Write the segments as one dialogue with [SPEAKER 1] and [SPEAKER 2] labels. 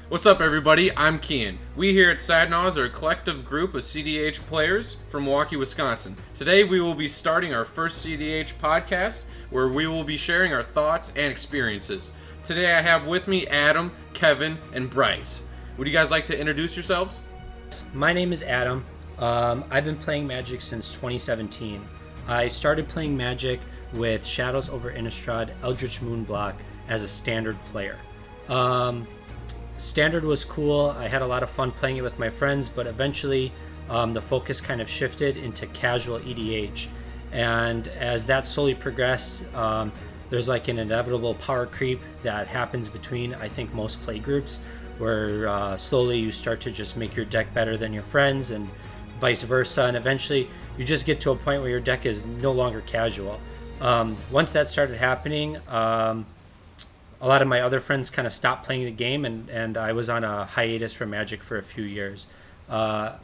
[SPEAKER 1] What's up, everybody? I'm Kian. We here at SadNaus are a collective group of cEDH players from Milwaukee, Wisconsin. Today we will be starting our first cEDH podcast where we will be sharing our thoughts and experiences. Today I have with me Adam, Kevin, and Bryce. Would you guys like to introduce yourselves?
[SPEAKER 2] My name is Adam. I've been playing Magic since 2017. I started playing Magic with Shadows over Innistrad, Eldritch Moonblock as a standard player. Standard was cool. I had a lot of fun playing it with my friends, but eventually the focus kind of shifted into casual EDH. And as that slowly progressed, there's like an inevitable power creep that happens between, I think, most play groups, where slowly you start to just make your deck better than your friends and vice versa. And eventually you just get to a point where your deck is no longer casual. Once that started happening, a lot of my other friends kind of stopped playing the game, and I was on a hiatus from Magic for a few years.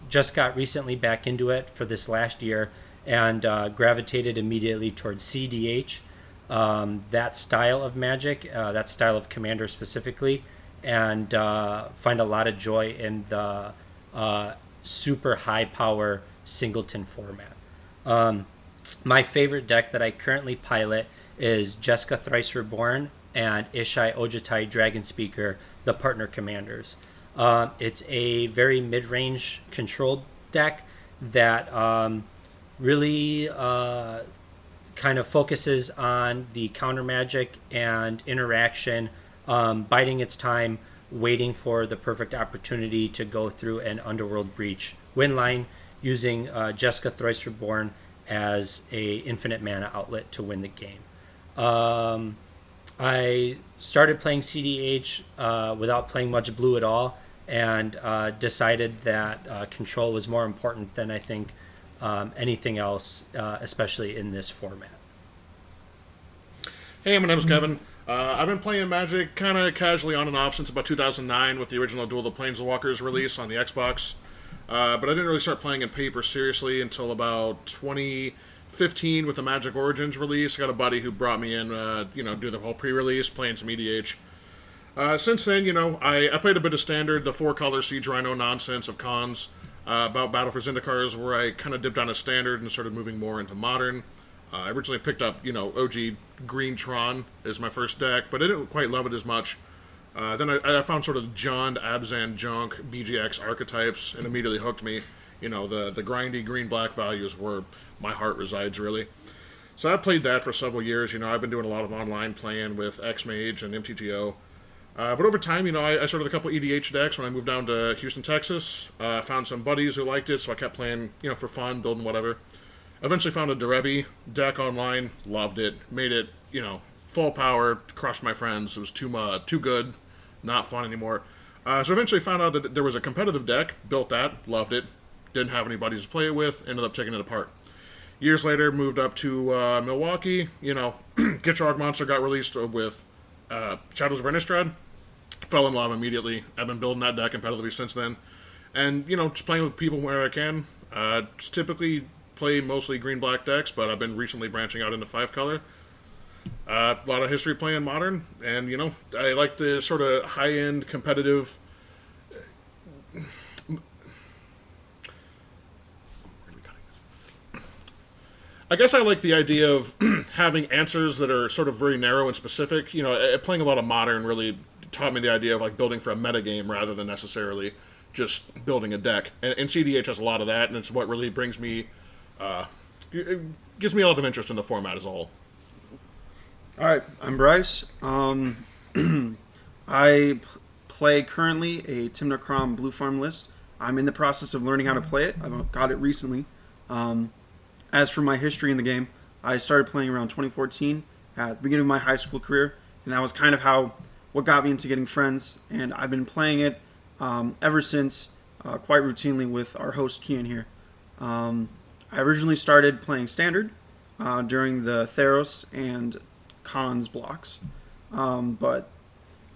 [SPEAKER 2] Just got recently back into it for this last year and gravitated immediately towards cEDH, that style of Magic, that style of Commander specifically, and find a lot of joy in the super high power singleton format. My favorite deck that I currently pilot is Jeska Thrice Reborn and Ishai Ojatai Dragon Speaker, the partner commanders. It's a very mid-range controlled deck that really kind of focuses on the counter magic and interaction, biding its time, waiting for the perfect opportunity to go through an Underworld Breach win line, using Jeska Thrice Reborn as a infinite mana outlet to win the game. I started playing cEDH without playing much blue at all, and decided that control was more important than I think anything else, especially in this format.
[SPEAKER 3] Hey, my name is Kevin. I've been playing Magic kind of casually on and off since about 2009 with the original Duel of the Planeswalkers release on the Xbox. But I didn't really start playing in paper seriously until about 2015 with the Magic Origins release. I got a buddy who brought me in, do the whole pre-release, playing some EDH. Since then, I played a bit of Standard, the four-color Siege Rhino nonsense of cons, about Battle for Zendikars, where I kind of dipped on a Standard and started moving more into Modern. I originally picked up, OG Green Tron as my first deck, but I didn't quite love it as much. Then I found sort of Jund, Abzan, Junk, BGX archetypes, and immediately hooked me. The grindy green-black values where my heart resides, really. So I played that for several years. I've been doing a lot of online playing with X-Mage and MTGO. But over time, I started a couple EDH decks when I moved down to Houston, Texas. Found some buddies who liked it, so I kept playing, for fun, building whatever. Eventually found a Derevi deck online, loved it, made it, full power, crushed my friends. It was too good, not fun anymore. So eventually found out that there was a competitive deck, built that, loved it, didn't have anybody to play it with, ended up taking it apart. Years later, moved up to Milwaukee, Gitrog Monster got released with Shadows of Innistrad, fell in love immediately. I've been building that deck competitively since then. And, just playing with people where I can. Typically play mostly green-black decks, but I've been recently branching out into 5-color. A lot of history playing Modern, and, I like the sort of high-end competitive... I guess I like the idea of having answers that are sort of very narrow and specific. Playing a lot of Modern really taught me the idea of like building for a metagame rather than necessarily just building a deck. And cEDH has a lot of that, and it's what really brings me... it gives me a lot of interest in the format as a whole.
[SPEAKER 4] All right, I'm Bryce. I play currently a Timnacrom Blue Farm list. I'm in the process of learning how to play it. I've got it recently. As for my history in the game, I started playing around 2014 at the beginning of my high school career, and that was kind of what got me into getting friends, and I've been playing it ever since, quite routinely with our host Kian here. I originally started playing Standard during the Theros and Cons blocks, but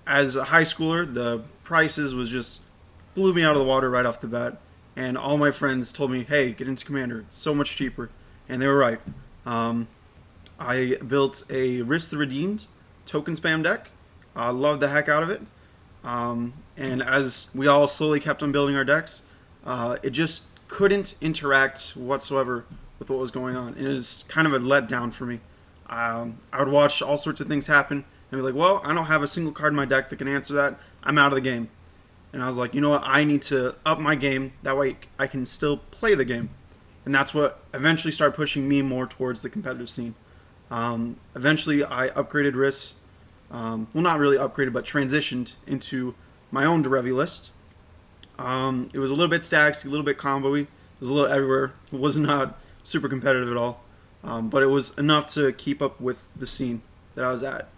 [SPEAKER 4] as a high schooler, the prices just blew me out of the water right off the bat, and all my friends told me, hey, get into Commander, it's so much cheaper. And they were right. I built a Risk the Redeemed token spam deck. I loved the heck out of it. And as we all slowly kept on building our decks, it just couldn't interact whatsoever with what was going on. And it was kind of a letdown for me. I would watch all sorts of things happen and be like, well, I don't have a single card in my deck that can answer that. I'm out of the game. And I was like, you know what? I need to up my game. That way I can still play the game. And that's what eventually started pushing me more towards the competitive scene. Eventually, I upgraded Riss. Well, not really upgraded, but transitioned into my own Derevi list. It was a little bit staxy, a little bit combo-y. It was a little everywhere. It was not super competitive at all. But it was enough to keep up with the scene that I was at.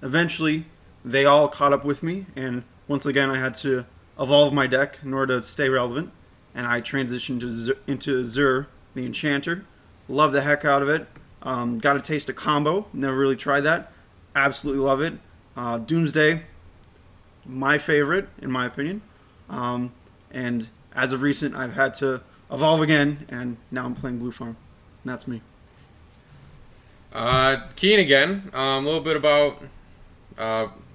[SPEAKER 4] Eventually, they all caught up with me, and once again, I had to evolve my deck in order to stay relevant. And I transitioned into Zur, the Enchanter. Love the heck out of it. Got a taste of combo. Never really tried that. Absolutely love it. Doomsday, my favorite, in my opinion. And as of recent, I've had to evolve again, and now I'm playing Blue Farm. And that's me.
[SPEAKER 1] Keen again. A little bit about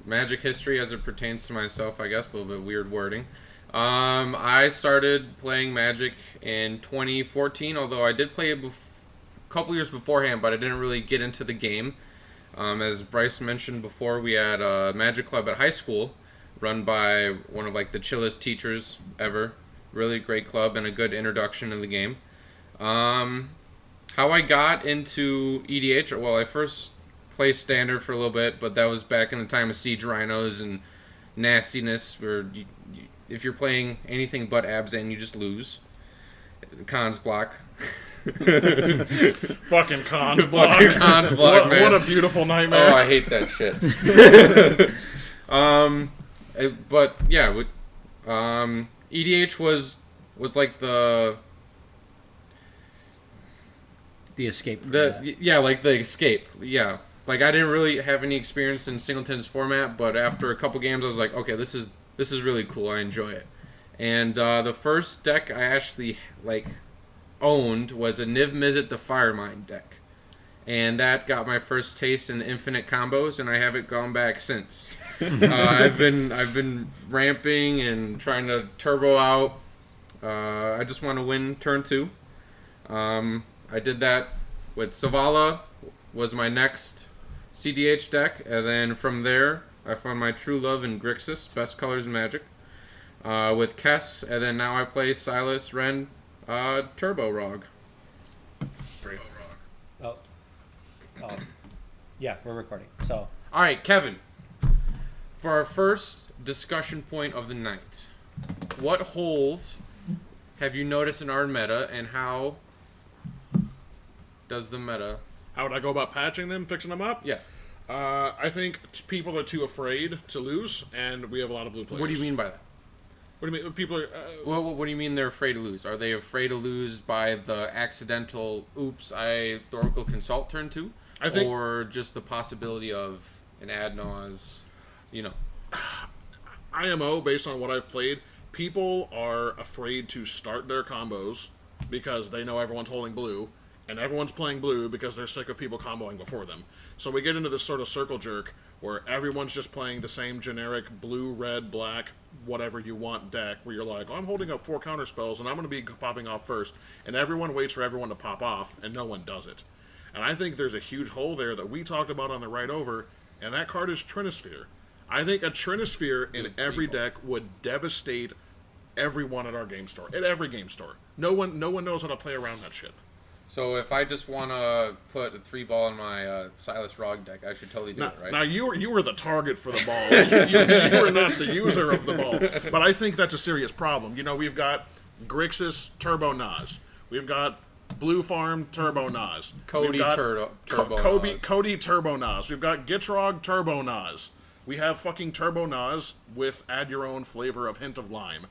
[SPEAKER 1] Magic history as it pertains to myself, I guess. A little bit weird wording. I started playing Magic in 2014, although I did play it a couple years beforehand, but I didn't really get into the game. As Bryce mentioned before, we had a Magic Club at high school, run by one of like the chillest teachers ever. Really great club and a good introduction to the game. How I got into EDH, well, I first played Standard for a little bit, but that was back in the time of Siege Rhinos and nastiness, where if you're playing anything but Abzan, you just lose. Cons block.
[SPEAKER 3] Fucking cons block.
[SPEAKER 1] Fucking cons block, man.
[SPEAKER 3] What a beautiful nightmare.
[SPEAKER 1] Oh, I hate that shit. But yeah, EDH was like the
[SPEAKER 2] escape.
[SPEAKER 1] Like the escape. Yeah, like I didn't really have any experience in Singleton's format, but after a couple games, I was like, okay, this is really cool. I enjoy it. And the first deck I actually owned was a Niv Mizzet the Firemind deck, and that got my first taste in infinite combos, and I haven't gone back since. I've been ramping and trying to turbo out. I just want to win turn 2. I did that with Savala, was my next cEDH deck, and then from there I found my true love in Grixis, best colors in Magic, with Kess, and then now I play Silas, Ren, Turbo Rog.
[SPEAKER 2] Yeah, we're recording. So,
[SPEAKER 1] all right, Kevin, for our first discussion point of the night, what holes have you noticed in our meta, and how does the meta...
[SPEAKER 3] How would I go about patching them, fixing them up?
[SPEAKER 1] Yeah.
[SPEAKER 3] I think people are too afraid to lose, and we have a lot of blue players.
[SPEAKER 1] What do you mean by that?
[SPEAKER 3] What do you mean? People are...
[SPEAKER 1] Well, what do you mean they're afraid to lose? Are they afraid to lose by the accidental, oops, I Thoracle Consult turn 2?
[SPEAKER 3] I think...
[SPEAKER 1] Or just the possibility of an SadNaus,
[SPEAKER 3] IMO, based on what I've played, people are afraid to start their combos because they know everyone's holding blue, and everyone's playing blue because they're sick of people comboing before them. So we get into this sort of circle jerk where everyone's just playing the same generic blue, red, black, whatever you want deck, where you're like, oh, I'm holding up 4 counter spells and I'm going to be popping off first, and everyone waits for everyone to pop off, and no one does it. And I think there's a huge hole there that we talked about on the ride over, and that card is Trinisphere. I think a Trinisphere in every deck would devastate everyone at our game store. At every game store. No one knows how to play around that shit.
[SPEAKER 1] So if I just want to put a 3-ball in my Silas Rog deck, I should totally do it, right?
[SPEAKER 3] Now, you were the target for the ball. you were not the user of the ball. But I think that's a serious problem. We've got Grixis Turbo Nas. We've got Blue Farm Turbo Nas.
[SPEAKER 1] Cody Turbo Nas.
[SPEAKER 3] Cody Turbo Nas. We've got Gitrog Turbo Nas. We have fucking Turbo Nas with add your own flavor of hint of lime,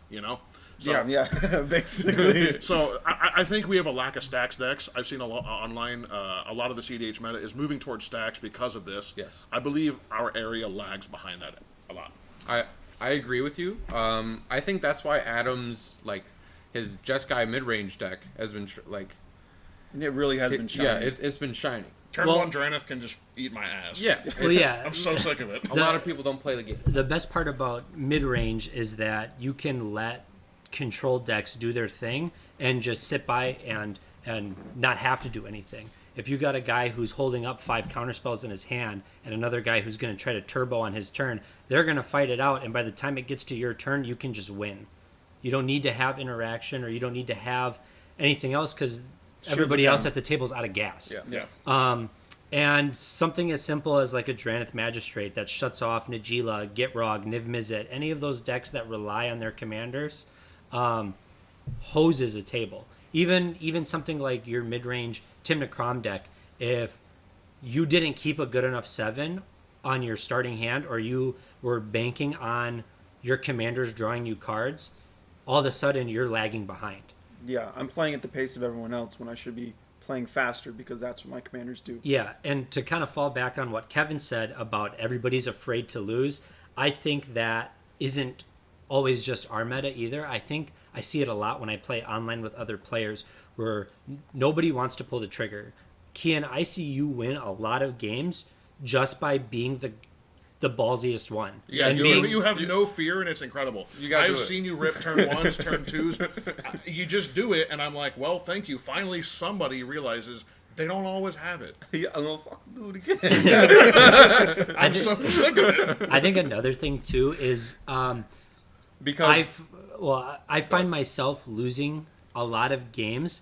[SPEAKER 3] So,
[SPEAKER 4] yeah, basically.
[SPEAKER 3] So I think we have a lack of stax decks. I've seen a lot online. A lot of the cEDH meta is moving towards stax because of this.
[SPEAKER 1] Yes.
[SPEAKER 3] I believe our area lags behind that a lot.
[SPEAKER 1] I agree with you. I think that's why Adam's his Jeskai mid-range deck has been
[SPEAKER 4] and it really has been shining.
[SPEAKER 1] Yeah, it's been shining.
[SPEAKER 3] Turn 1 Draneth can just eat my ass.
[SPEAKER 1] Yeah.
[SPEAKER 2] Well, yeah.
[SPEAKER 3] I'm so sick of it.
[SPEAKER 1] A lot of people don't play the game.
[SPEAKER 2] The best part about mid-range is that you can let control decks do their thing and just sit by and not have to do anything. If you got a guy who's holding up 5 counterspells in his hand and another guy who's going to try to turbo on his turn, they're going to fight it out, and by the time it gets to your turn, you can just win. You don't need to have interaction, or you don't need to have anything else, because everybody else at the table is out of gas.
[SPEAKER 3] Yeah.
[SPEAKER 2] And something as simple as like a Draneth Magistrate that shuts off Najeela, Gitrog, Niv Mizzet, any of those decks that rely on their commanders, hoses a table. Even something like your mid-range Tymna Kraum deck, if you didn't keep a good enough 7 on your starting hand, or you were banking on your commanders drawing you cards, all of a sudden you're lagging behind.
[SPEAKER 4] Yeah, I'm playing at the pace of everyone else when I should be playing faster, because that's what my commanders do.
[SPEAKER 2] Yeah, and to kind of fall back on what Kevin said about everybody's afraid to lose, I think that isn't always just our meta either. I think I see it a lot when I play online with other players where nobody wants to pull the trigger. Kian, I see you win a lot of games just by being the ballsiest one.
[SPEAKER 3] Yeah, you have no fear, and it's incredible. I've seen you rip turn 1s, turn 2s. You just do it, and I'm like, well, thank you. Finally, somebody realizes they don't always have it.
[SPEAKER 1] Yeah, I'm gonna fucking do it again.
[SPEAKER 3] I'm so sick of it.
[SPEAKER 2] I think another thing too is
[SPEAKER 1] Because
[SPEAKER 2] I find myself losing a lot of games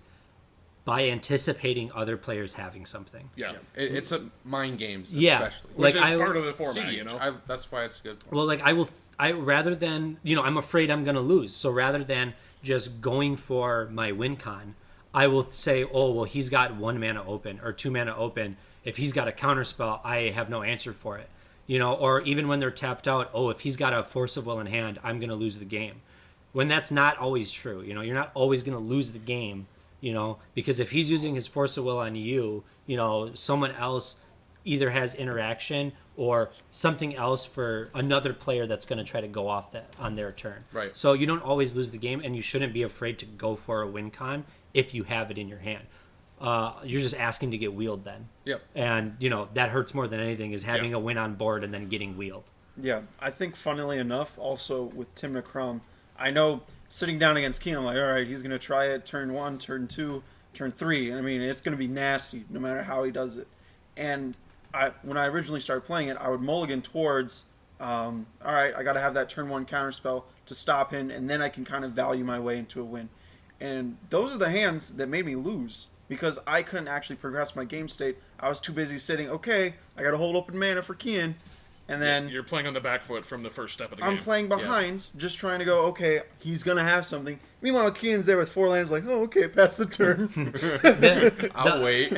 [SPEAKER 2] by anticipating other players having something.
[SPEAKER 3] Yeah.
[SPEAKER 1] it's a mind games,
[SPEAKER 2] Yeah.
[SPEAKER 1] especially.
[SPEAKER 3] Which
[SPEAKER 2] Like,
[SPEAKER 3] is part of the format, you know?
[SPEAKER 1] That's why it's good.
[SPEAKER 2] Well, like I rather than, I'm afraid I'm going to lose. So rather than just going for my win con, I will say, oh, well, he's got 1 mana open or 2 mana open. If he's got a counterspell, I have no answer for it. Or even when they're tapped out, oh, if he's got a Force of Will in hand, I'm going to lose the game. When that's not always true. You're not always going to lose the game, because if he's using his Force of Will on you, someone else either has interaction or something else for another player that's going to try to go off that on their turn.
[SPEAKER 1] Right.
[SPEAKER 2] So you don't always lose the game, and you shouldn't be afraid to go for a win con if you have it in your hand. You're just asking to get wheeled then.
[SPEAKER 1] Yep.
[SPEAKER 2] And, that hurts more than anything is having a win on board and then getting wheeled.
[SPEAKER 4] Yeah, I think funnily enough, also with Tymna Kraum, I know sitting down against Keen, I'm like, all right, he's going to try it turn 1, turn 2, turn 3. I mean, it's going to be nasty no matter how he does it. And when I originally started playing it, I would mulligan towards, all right, I got to have that turn 1 counterspell to stop him, and then I can kind of value my way into a win. And those are the hands that made me lose, because I couldn't actually progress my game state. I was too busy sitting, okay, I got to hold open mana for Kian. And then
[SPEAKER 3] you're playing on the back foot from the first step of the game.
[SPEAKER 4] I'm playing behind, just trying to go, okay, he's going to have something. Meanwhile, Kian's there with 4 lands like, oh, okay, pass the turn.
[SPEAKER 1] I'll wait.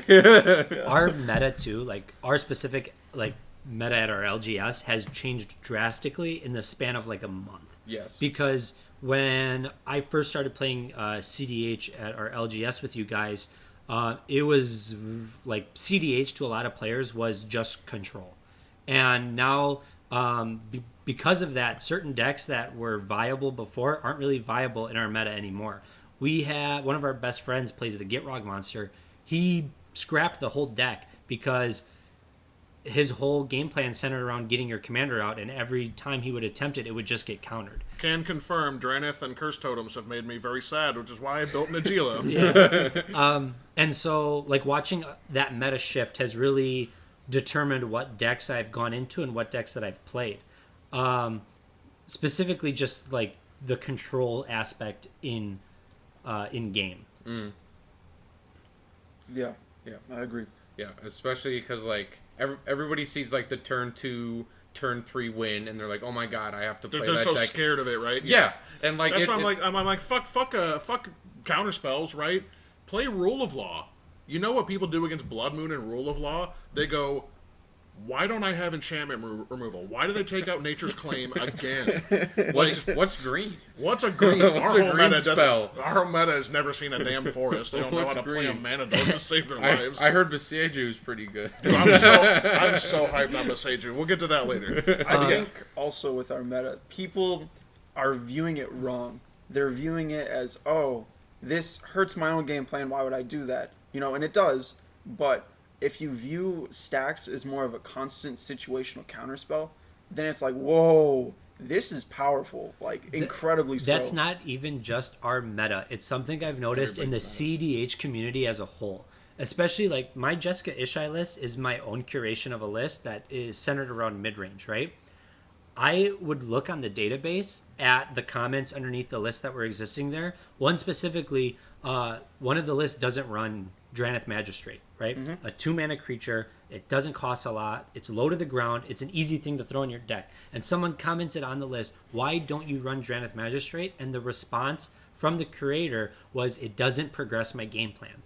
[SPEAKER 2] Our meta, too, like our specific meta at our LGS has changed drastically in the span of like a month.
[SPEAKER 1] Yes.
[SPEAKER 2] Because when I first started playing cEDH at our LGS with you guys, it was like cEDH to a lot of players was just control. And now, because of that, certain decks that were viable before aren't really viable in our meta anymore. We had one of our best friends plays the Gitrog monster. He scrapped the whole deck because his whole game plan centered around getting your commander out, and every time he would attempt it, it would just get countered.
[SPEAKER 3] Can confirm, Draneth and Curse Totems have made me very sad, which is why I built Najeela.
[SPEAKER 2] Yeah. And so, like, watching that meta shift has really determined what decks I've gone into and what decks that I've played. Specifically, just like the control aspect in game.
[SPEAKER 1] Mm.
[SPEAKER 4] Yeah, I agree.
[SPEAKER 1] Yeah, especially because like everybody sees like the turn 2, turn 3 win, and they're like, oh my god, I have to play
[SPEAKER 3] They're
[SPEAKER 1] that
[SPEAKER 3] so
[SPEAKER 1] deck.
[SPEAKER 3] scared of it, right?
[SPEAKER 1] Yeah, and like
[SPEAKER 3] that's why I'm like fuck counterspells, right? Play Rule of Law. You know what people do against Blood Moon and Rule of Law? They go, why don't I have enchantment removal? Why do they take out Nature's Claim again?
[SPEAKER 1] What's green?
[SPEAKER 3] What's a green?
[SPEAKER 1] What's a green spell?
[SPEAKER 3] Our meta has never seen a damn forest. They don't know how to play a mana dog to save their lives.
[SPEAKER 1] I heard Beseiju is pretty good.
[SPEAKER 3] Dude, I'm so hyped on Beseiju. We'll get to that later.
[SPEAKER 4] I think also with our meta, people are viewing it wrong. They're viewing it as, oh, this hurts my own game plan. Why would I do that? And it does. But if you view stax as more of a constant situational counterspell, then it's like, whoa, this is powerful, like incredibly so.
[SPEAKER 2] That's not even just our meta. It's something I've noticed in the cEDH community as a whole. Especially like my Jessica Ishai list is my own curation of a list that is centered around mid-range, right? I would look on the database at the comments underneath the list that were existing there. One specifically, one of the lists doesn't run Drannith Magistrate, right? Mm-hmm. A 2-mana creature. It doesn't cost a lot. It's low to the ground. It's an easy thing to throw in your deck. And someone commented on the list, why don't you run Drannith Magistrate? And the response from the creator was, it doesn't progress my game plan.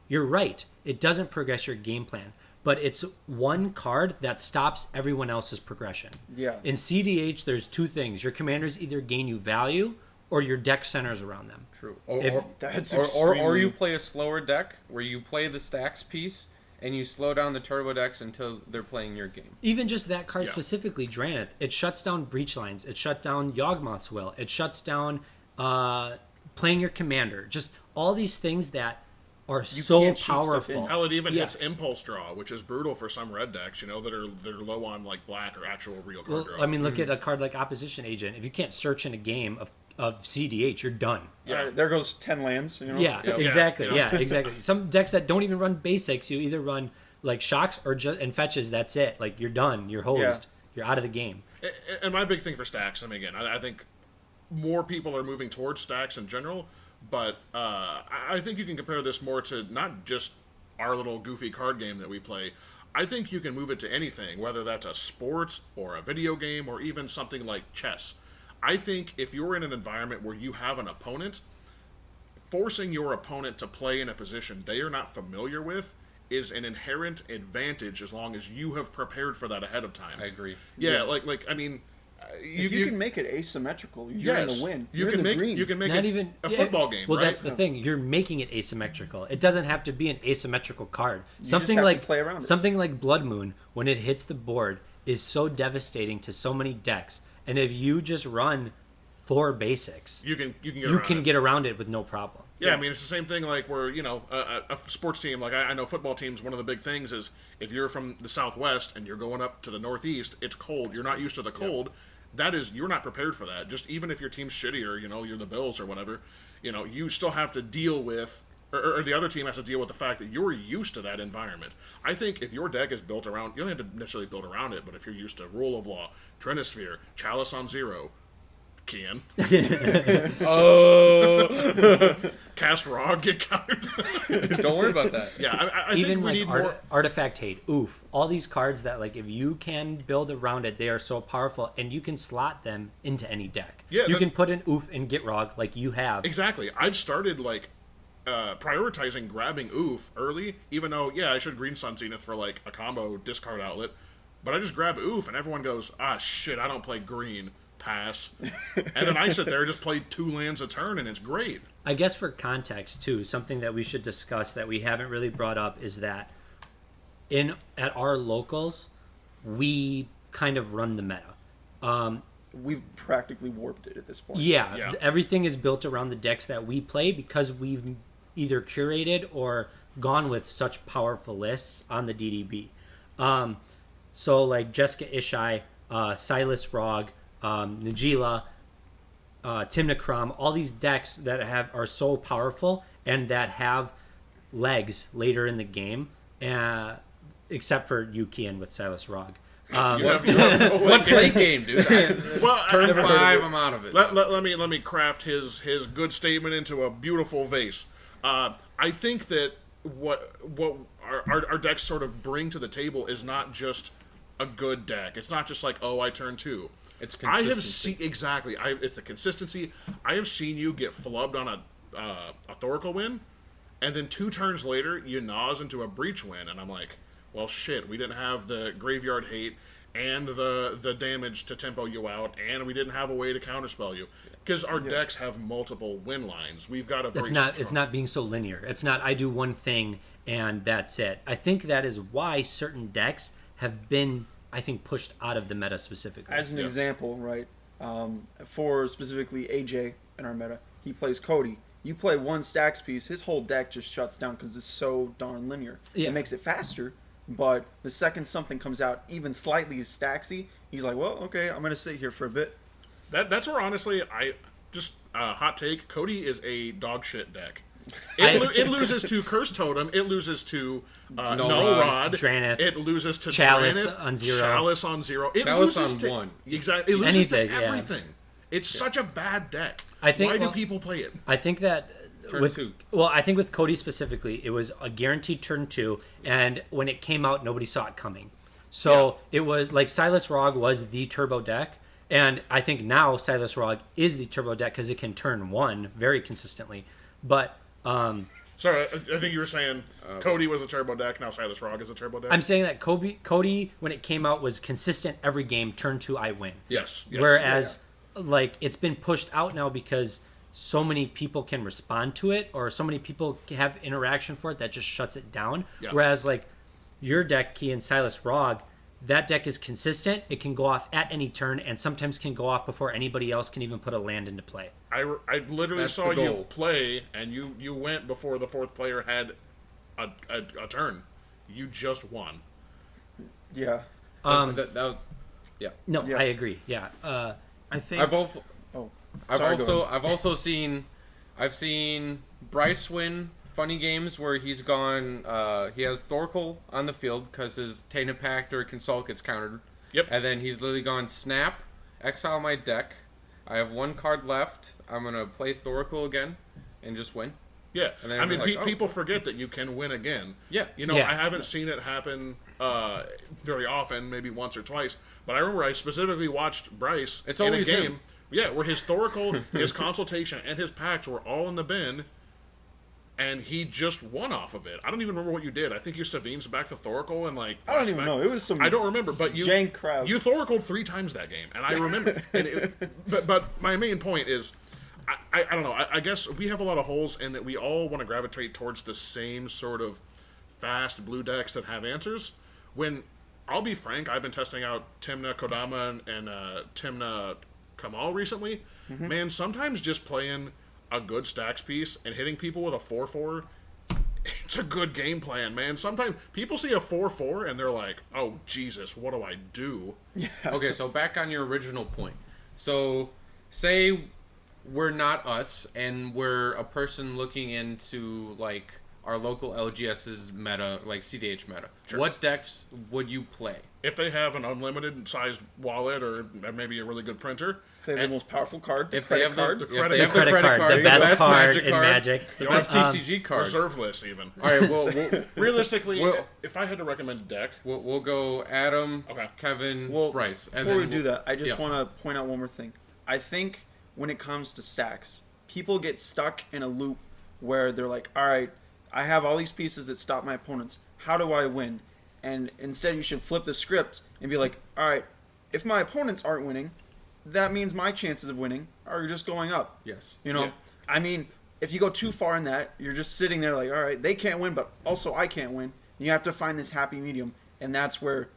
[SPEAKER 2] You're right. It doesn't progress your game plan. But it's one card that stops everyone else's progression.
[SPEAKER 4] Yeah.
[SPEAKER 2] In cEDH, there's 2 things. Your commanders either gain you value or your deck centers around them.
[SPEAKER 1] True. Or you play a slower deck where you play the stax piece and you slow down the turbo decks until they're playing your game.
[SPEAKER 2] Even just that card specifically, Drannith, it shuts down Breach Lines. It shuts down Yawgmoth's Will. It shuts down playing your commander. Just all these things that are so powerful.
[SPEAKER 3] Hell, it even hits Impulse Draw, which is brutal for some red decks, that are low on like black or actual real card draw.
[SPEAKER 2] I mean, look at a card like Opposition Agent. If you can't search in a game of cEDH, you're done.
[SPEAKER 4] Yeah, there goes 10 lands.
[SPEAKER 2] Yeah, exactly. Yeah, exactly. Some decks that don't even run basics, you either run like shocks or and fetches. That's it. Like you're done. You're hosed. Yeah. You're out of the game.
[SPEAKER 3] And my big thing for stacks, I mean, again, I think more people are moving towards stacks in general. But I think you can compare this more to not just our little goofy card game that we play. I think you can move it to anything, whether that's a sport or a video game or even something like chess. I think if you're in an environment where you have an opponent, forcing your opponent to play in a position they are not familiar with is an inherent advantage as long as you have prepared for that ahead of time.
[SPEAKER 1] I agree.
[SPEAKER 3] Yeah. like I mean...
[SPEAKER 4] If you can make it asymmetrical, you're in the win. You can make
[SPEAKER 3] it a football game.
[SPEAKER 2] Well,
[SPEAKER 3] right?
[SPEAKER 2] that's the thing. You're making it asymmetrical. It doesn't have to be an asymmetrical card.
[SPEAKER 4] Something like play around
[SPEAKER 2] something like Blood Moon, when it hits the board, is so devastating to so many decks. And if you just run 4 basics,
[SPEAKER 3] you can
[SPEAKER 2] get around it with no problem.
[SPEAKER 3] Yeah, I mean, it's the same thing like where, a sports team, like I know football teams, one of the big things is if you're from the Southwest and you're going up to the Northeast, it's cold. You're not used to the cold. Yep. That is, you're not prepared for that. Just even if your team's shitty or, you're the Bills or whatever, you still have to deal with, or the other team has to deal with the fact that you're used to that environment. I think if your deck is built around, you don't have to necessarily build around it, but if you're used to Rule of Law, Trinisphere, Chalice on 0, Kian. Cast Rog, get countered.
[SPEAKER 1] Don't worry about that.
[SPEAKER 3] Yeah, I think we need more.
[SPEAKER 2] Artifact Hate, all these cards that, like, if you can build around it, they are so powerful, and you can slot them into any deck. Yeah, you can put an and get Rog like you have.
[SPEAKER 3] Exactly. I've started, like, prioritizing grabbing early, even though, I should Green Sun Zenith for, like, a combo discard outlet, but I just grab and everyone goes, shit, I don't play green. Pass. And then I sit there and just play 2 lands a turn, and it's great.
[SPEAKER 2] I guess for context, too, something that we should discuss that we haven't really brought up is that at our locals, we kind of run the meta.
[SPEAKER 4] We've practically warped it at this point.
[SPEAKER 2] Yeah, everything is built around the decks that we play because we've either curated or gone with such powerful lists on the DDB. So, like Jessica Ishai, Silas Rog, Najila, Timnacrom, all these decks that are so powerful and that have legs later in the game, except for Yukian with Silas Rog.
[SPEAKER 1] What's late game, dude? Turn 5, I'm out of it.
[SPEAKER 3] Let me craft his good statement into a beautiful vase. I think that what our decks sort of bring to the table is not just a good deck. It's not just like, I turn 2.
[SPEAKER 1] It's consistency.
[SPEAKER 3] I have seen exactly. It's the consistency. I have seen you get flubbed on a Thoracle win, and then 2 turns later you Naws into a Breach win, and I'm like, well, shit. We didn't have the Graveyard Hate and the damage to tempo you out, and we didn't have a way to counterspell you because our decks have multiple win lines. We've got a.
[SPEAKER 2] It's not being so linear. It's not I do one thing and that's it. I think that is why certain decks have been, I think, pushed out of the meta specifically.
[SPEAKER 4] As an example, right, for specifically AJ in our meta, he plays Cody. You play one stacks piece, his whole deck just shuts down because it's so darn linear.
[SPEAKER 2] Yeah.
[SPEAKER 4] It makes it faster, but the second something comes out even slightly stacksy, he's like, well, okay, I'm going to sit here for a bit.
[SPEAKER 3] That's where, honestly, I just hot take. Cody is a dog shit deck. It loses to Curse Totem. It loses to Null Rod.
[SPEAKER 2] Drannith.
[SPEAKER 3] It loses to
[SPEAKER 2] Chalice
[SPEAKER 3] Drannith,
[SPEAKER 2] on 0.
[SPEAKER 3] Chalice on 0. It
[SPEAKER 1] Chalice
[SPEAKER 3] loses
[SPEAKER 1] on
[SPEAKER 3] to,
[SPEAKER 1] 1.
[SPEAKER 3] Exactly. It loses
[SPEAKER 2] Anything,
[SPEAKER 3] to
[SPEAKER 2] yeah.
[SPEAKER 3] everything. It's such a bad deck.
[SPEAKER 2] I think-
[SPEAKER 3] Why do
[SPEAKER 2] well,
[SPEAKER 3] people play it?
[SPEAKER 2] I think that
[SPEAKER 1] Turn 2.
[SPEAKER 2] I think with Cody specifically, it was a guaranteed turn 2, and when it came out, nobody saw it coming. So it was like Silas Rog was the turbo deck, and I think now Silas Rog is the turbo deck because it can turn 1 very consistently. But
[SPEAKER 3] Sorry, I think you were saying Cody was a turbo deck. Now Silas Rog is a turbo deck.
[SPEAKER 2] I'm saying that Cody, when it came out, was consistent every game. Turn 2, I win.
[SPEAKER 3] Yes.
[SPEAKER 2] Whereas, like, it's been pushed out now because so many people can respond to it, or so many people have interaction for it that just shuts it down.
[SPEAKER 3] Yeah.
[SPEAKER 2] Whereas, like, your deck, Key and Silas Rog, that deck is consistent. It can go off at any turn, and sometimes can go off before anybody else can even put a land into play.
[SPEAKER 3] I literally
[SPEAKER 1] That's
[SPEAKER 3] saw
[SPEAKER 1] the
[SPEAKER 3] you
[SPEAKER 1] goal.
[SPEAKER 3] play, and you went before the fourth player had a turn. You just won.
[SPEAKER 4] Yeah.
[SPEAKER 1] Yeah.
[SPEAKER 2] No,
[SPEAKER 4] Yeah.
[SPEAKER 2] I agree. Yeah.
[SPEAKER 4] I think...
[SPEAKER 1] I've also
[SPEAKER 4] oh,
[SPEAKER 1] I've
[SPEAKER 4] sorry, go ahead.
[SPEAKER 1] also seen Bryce win funny games where he's gone. He has Thorkel on the field because his Tainted Pact or Consult gets countered.
[SPEAKER 3] Yep.
[SPEAKER 1] And then he's literally gone snap, exile my deck. I have one card left. I'm gonna play Thorkel again, and just win.
[SPEAKER 3] Yeah,
[SPEAKER 1] And then
[SPEAKER 3] I
[SPEAKER 1] it
[SPEAKER 3] mean,
[SPEAKER 1] was like, oh.
[SPEAKER 3] people forget that you can win again.
[SPEAKER 1] Yeah.
[SPEAKER 3] You know,
[SPEAKER 2] Yeah.
[SPEAKER 3] I haven't seen it happen very often, maybe once or twice, but I remember I specifically watched Bryce
[SPEAKER 1] It's
[SPEAKER 3] in a
[SPEAKER 1] always
[SPEAKER 3] game.
[SPEAKER 1] him.
[SPEAKER 3] Yeah, where his Thoracle, his Consultation, and his Pacts were all in the bin, and he just won off of it. I don't even remember what you did. I think you Savine's back to Thoracle and like.
[SPEAKER 4] I don't even
[SPEAKER 3] flashback.
[SPEAKER 4] know. It was some...
[SPEAKER 3] I don't remember, but you
[SPEAKER 4] jank crowd.
[SPEAKER 3] You Thoracled 3 times that game, and I remember. But my main point is, I don't know. I guess we have a lot of holes in that we all want to gravitate towards the same sort of fast blue decks that have answers. When I'll be frank, I've been testing out Timna Kodama and Timna Kamal recently.
[SPEAKER 4] Mm-hmm.
[SPEAKER 3] Man, sometimes just playing a good stacks piece and hitting people with a 4/4, it's a good game plan, man. Sometimes people see a 4/4 and they're like, "Oh Jesus, what do I do?"
[SPEAKER 1] Okay, so back on your original point. So, say we're not us, and we're a person looking into like our local LGS's meta, like cEDH meta.
[SPEAKER 3] Sure.
[SPEAKER 1] What decks would you play?
[SPEAKER 3] If they have an unlimited sized wallet or maybe a really good printer,
[SPEAKER 4] They have the most powerful card.
[SPEAKER 1] If they have the
[SPEAKER 3] the
[SPEAKER 1] if
[SPEAKER 3] credit
[SPEAKER 1] they have
[SPEAKER 3] card.
[SPEAKER 1] the credit card,
[SPEAKER 2] the best card
[SPEAKER 1] Magic
[SPEAKER 2] in
[SPEAKER 1] card,
[SPEAKER 2] Magic.
[SPEAKER 1] the best TCG card.
[SPEAKER 3] reserve list even.
[SPEAKER 1] All right, well,
[SPEAKER 3] Realistically,
[SPEAKER 1] Well-
[SPEAKER 3] if I had to recommend a deck,
[SPEAKER 1] we'll go Adam,
[SPEAKER 3] Okay.
[SPEAKER 1] Kevin,
[SPEAKER 4] Well,
[SPEAKER 1] Bryce. And
[SPEAKER 4] before
[SPEAKER 1] then
[SPEAKER 4] we do that, I just
[SPEAKER 1] yeah.
[SPEAKER 4] want to point out one more thing. I think when it comes to stacks, people get stuck in a loop where they're like, all right, I have all these pieces that stop my opponents. How do I win? And instead you should flip the script and be like, all right, if my opponents aren't winning, that means my chances of winning are just going up.
[SPEAKER 1] Yes.
[SPEAKER 4] You know,
[SPEAKER 3] Yeah.
[SPEAKER 4] I mean, if you go too far in that, you're just sitting there like, all right, they can't win, but also I can't win. You have to find this happy medium, and that's where